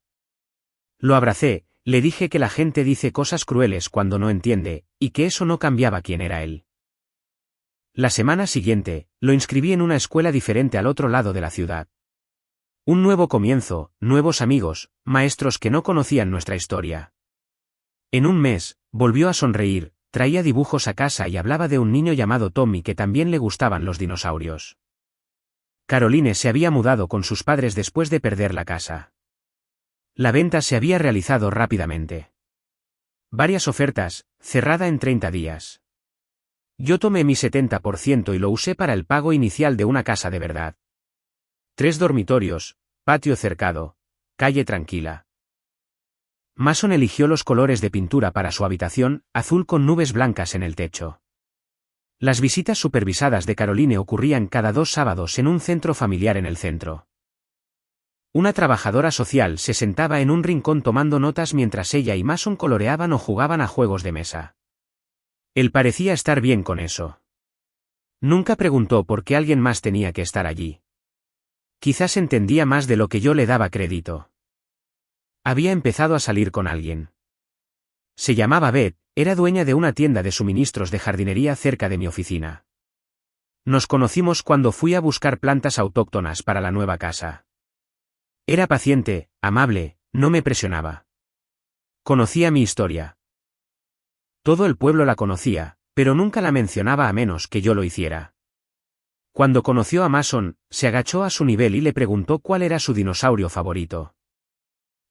Lo abracé, le dije que la gente dice cosas crueles cuando no entiende, y que eso no cambiaba quién era él. La semana siguiente, lo inscribí en una escuela diferente al otro lado de la ciudad. Un nuevo comienzo, nuevos amigos, maestros que no conocían nuestra historia. En un mes, volvió a sonreír, traía dibujos a casa y hablaba de un niño llamado Tommy que también le gustaban los dinosaurios. Caroline se había mudado con sus padres después de perder la casa. La venta se había realizado rápidamente. Varias ofertas, cerrada en 30 días. Yo tomé mi 70% y lo usé para el pago inicial de una casa de verdad. 3 dormitorios, patio cercado, calle tranquila. Mason eligió los colores de pintura para su habitación, azul con nubes blancas en el techo. Las visitas supervisadas de Caroline ocurrían cada 2 sábados en un centro familiar en el centro. Una trabajadora social se sentaba en un rincón tomando notas mientras ella y Mason coloreaban o jugaban a juegos de mesa. Él parecía estar bien con eso. Nunca preguntó por qué alguien más tenía que estar allí. Quizás entendía más de lo que yo le daba crédito. Había empezado a salir con alguien. Se llamaba Beth, era dueña de una tienda de suministros de jardinería cerca de mi oficina. Nos conocimos cuando fui a buscar plantas autóctonas para la nueva casa. Era paciente, amable, no me presionaba. Conocía mi historia. Todo el pueblo la conocía, pero nunca la mencionaba a menos que yo lo hiciera. Cuando conoció a Mason, se agachó a su nivel y le preguntó cuál era su dinosaurio favorito.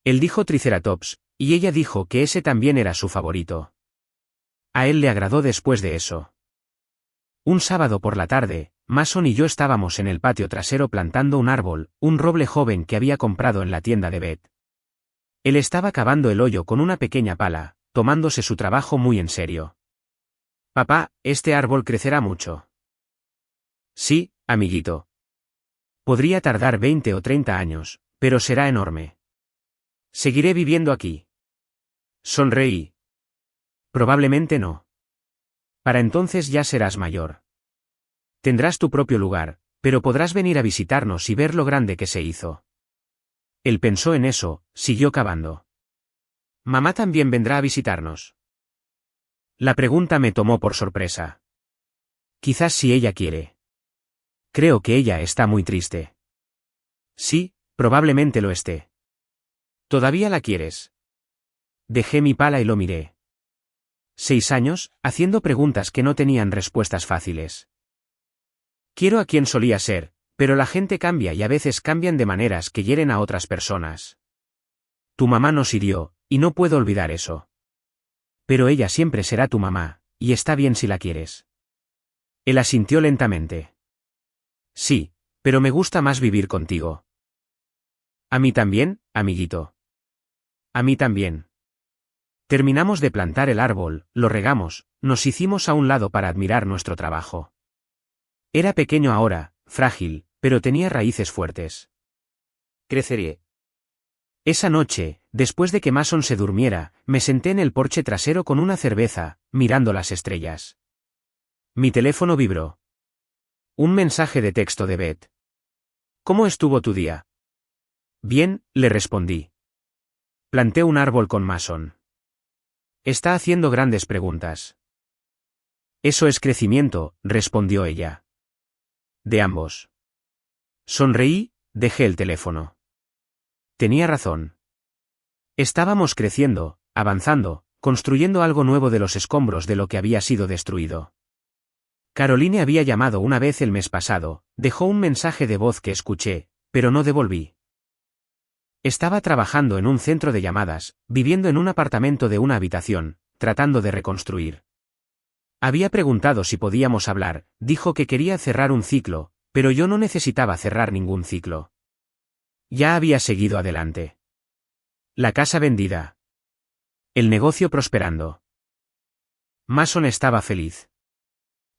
Él dijo Triceratops, y ella dijo que ese también era su favorito. A él le agradó después de eso. Un sábado por la tarde, Mason y yo estábamos en el patio trasero plantando un árbol, un roble joven que había comprado en la tienda de Beth. Él estaba cavando el hoyo con una pequeña pala, tomándose su trabajo muy en serio. Papá, este árbol crecerá mucho. Sí, amiguito. Podría tardar 20 o 30 años, pero será enorme. ¿Seguiré viviendo aquí? Sonreí. Probablemente no. Para entonces ya serás mayor. Tendrás tu propio lugar, pero podrás venir a visitarnos y ver lo grande que se hizo. Él pensó en eso, siguió cavando. ¿Mamá también vendrá a visitarnos? La pregunta me tomó por sorpresa. Quizás si ella quiere. Creo que ella está muy triste. Sí, probablemente lo esté. ¿Todavía la quieres? Dejé mi pala y lo miré. 6 años, haciendo preguntas que no tenían respuestas fáciles. Quiero a quien solía ser, pero la gente cambia y a veces cambian de maneras que hieren a otras personas. Tu mamá nos hirió, y no puedo olvidar eso. Pero ella siempre será tu mamá, y está bien si la quieres. Él asintió lentamente. Sí, pero me gusta más vivir contigo. A mí también, amiguito. A mí también. Terminamos de plantar el árbol, lo regamos, nos hicimos a un lado para admirar nuestro trabajo. Era pequeño ahora, frágil, pero tenía raíces fuertes. Creceré. Esa noche, después de que Mason se durmiera, me senté en el porche trasero con una cerveza, mirando las estrellas. Mi teléfono vibró. Un mensaje de texto de Beth. ¿Cómo estuvo tu día? Bien, le respondí. Planté un árbol con Mason. Está haciendo grandes preguntas. Eso es crecimiento, respondió ella. De ambos. Sonreí, dejé el teléfono. Tenía razón. Estábamos creciendo, avanzando, construyendo algo nuevo de los escombros de lo que había sido destruido. Caroline había llamado una vez el mes pasado, dejó un mensaje de voz que escuché, pero no devolví. Estaba trabajando en un centro de llamadas, viviendo en un apartamento de una habitación, tratando de reconstruir. Había preguntado si podíamos hablar, dijo que quería cerrar un ciclo, pero yo no necesitaba cerrar ningún ciclo. Ya había seguido adelante. La casa vendida. El negocio prosperando. Mason estaba feliz.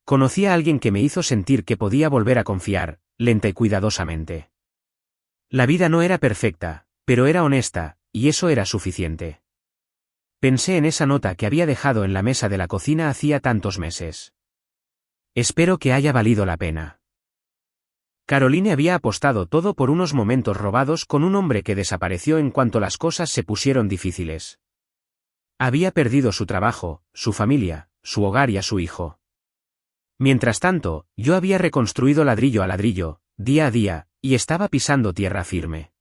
Conocí a alguien que me hizo sentir que podía volver a confiar, lenta y cuidadosamente. La vida no era perfecta, pero era honesta, y eso era suficiente. Pensé en esa nota que había dejado en la mesa de la cocina hacía tantos meses. Espero que haya valido la pena. Caroline había apostado todo por unos momentos robados con un hombre que desapareció en cuanto las cosas se pusieron difíciles. Había perdido su trabajo, su familia, su hogar y a su hijo. Mientras tanto, yo había reconstruido ladrillo a ladrillo, día a día, y estaba pisando tierra firme.